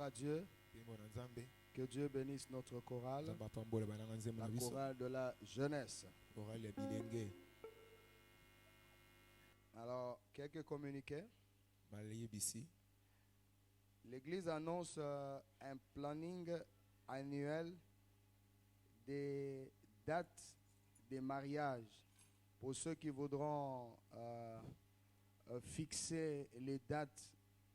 à Dieu. Pembo na Nzambe. Que Dieu bénisse notre chorale, Nzambe apambola bana na nzembo la na biso. chorale de la jeunesse. Chorale ya bilenge. Alors, quelques communiqués. Maleyebisi. L'Église annonce un planning annuel des dates des mariages pour ceux qui voudront fixer les dates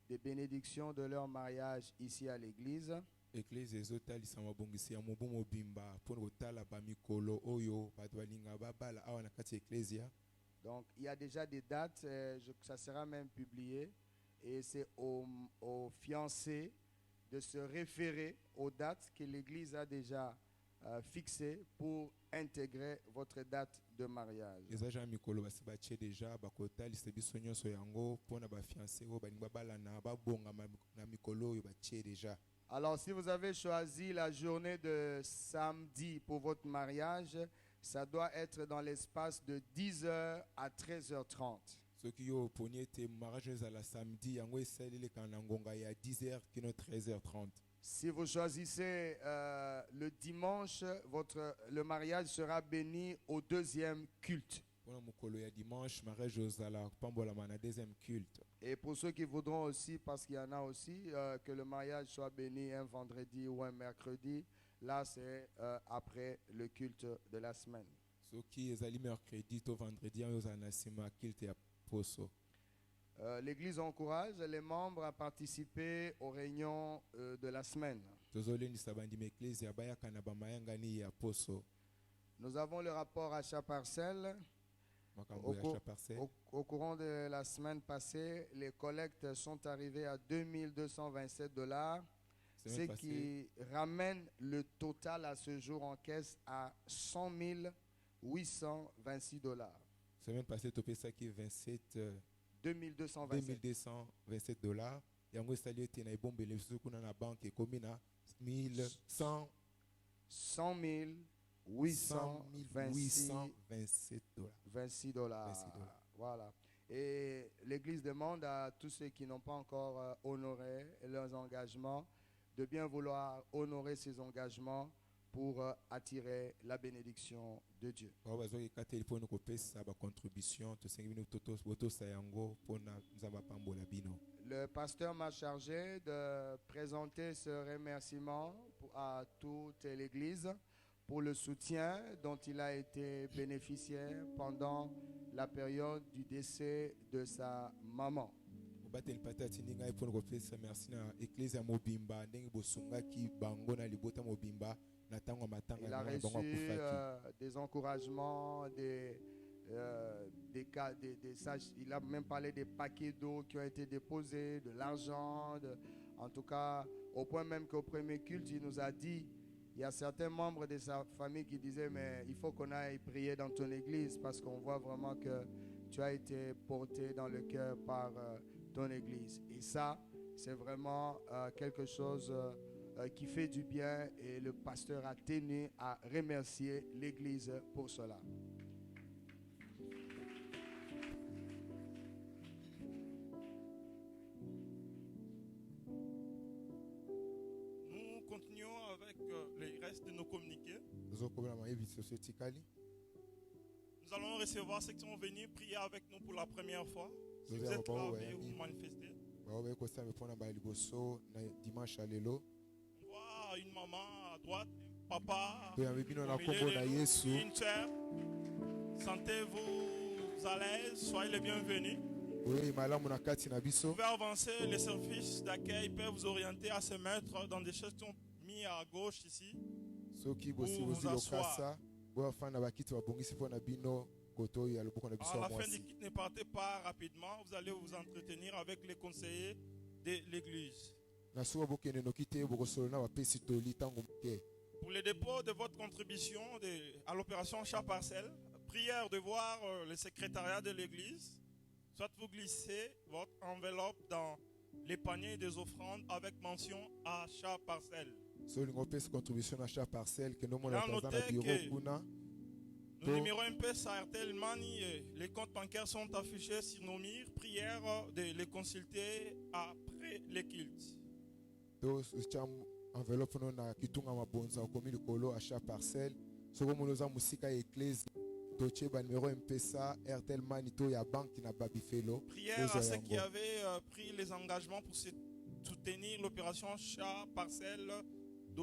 de bénédiction de leur mariage ici à l'église. Église ezotalisa mabongisi ya mobu mobimba mpona kotala bamikolo oyo bato balinga babala awa na kati ya ecclesia. Donc, il y a déjà des dates, ça sera même publié, et c'est aux fiancés de se référer aux dates que l'Église a déjà fixées pour intégrer votre date de mariage. eza ja mikolo basi batie deja bakotalisa biso nyonso yango mpona bafiance oyo balingi babalana babonga na mikolo oyo batie deja. Alors, si vous avez choisi la journée de samedi pour votre mariage, ça doit être dans l'espace de 10h à 13h30. soki yo oponi ete mariage ezala samedi yango esaleleka na ngonga ya 10h kino 13h30. Si vous choisissez le dimanche, le mariage sera béni au deuxième culte. mpona mokolo ya dimanche mariage ozala kopambolama na deuxième culte. Et pour ceux qui voudront aussi, parce qu'il y en a aussi, que le mariage soit béni un vendredi ou un mercredi, là c'est après le culte de la semaine. soki ezali mercredi to vendredi yango ozala na nsima ya culte ya poso. L'Église encourage les membres à participer aux réunions de la semaine. tozolendisa bandima ecclesia bayaka na bamayangani ya poso. Nous avons le rapport achat parcelle. makambo ya chaparcelle. Au courant de la semaine passée, les collectes sont arrivées à $2,227, ce qui ramène le total à ce jour en caisse à $100,826. Semaine passée topesaki 2227. $2227 yango esali ete na ebombele biso kuna na banke ekomi na 100,827 $26. Voilà. Et l'Église demande à tous ceux qui n'ont pas encore honoré leurs engagements de bien vouloir honorer ces engagements pour attirer la bénédiction de Dieu. Le pasteur m'a chargé de présenter ce remerciement à toute l'Église pour le soutien dont il a été bénéficiaire pendant la période du décès de sa maman. Il a reçu des encouragements, il a même parlé des paquets d'eau qui ont été déposés, de l'argent, en tout cas, au point même qu'au premier culte, il nous a dit, il y a certains membres de sa famille qui disaient, mais il faut qu'on aille prier dans ton église parce qu'on voit vraiment que tu as été porté dans le cœur par ton église. Et ça, c'est vraiment quelque chose qui fait du bien et le pasteur a tenu à remercier l'église pour cela. Nous continuons avec le reste de nos communiqués. Nous allons recevoir ceux qui sont venus prier avec nous pour la première fois. Si vous êtes là, veuillez vous manifester. On voit une maman à droite, un papa, au milieu de nous, une soeur. Sentez-vous à l'aise, soyez les bienvenus. Vous pouvez avancer, les services d'accueil peuvent vous orienter à se mettre dans des chaises qui sont mises à gauche ici. Pour vous asseoir. À la fin du kit, ne partez pas rapidement, vous allez vous entretenir avec les conseillers de l'église. Pour le dépôt de votre contribution à l'opération Chat Parcelle, prière de voir le secrétariat de l'église. Soit vous glissez votre enveloppe dans les paniers des offrandes avec mention Achat Parcelle. Nos numéros MP à RTL Mani, les comptes bancaires sont affichés sur nos murs. Prière de les consulter après les cultes. totia enveloppe no na kitunga mabonza okomi likolo achat parcelle soko monoza musika ya église totie ba numéro mpesa Airtel Money to ya banque na Babifelo. Prière à ceux qui avaient pris les engagements pour soutenir l'opération chat parcelle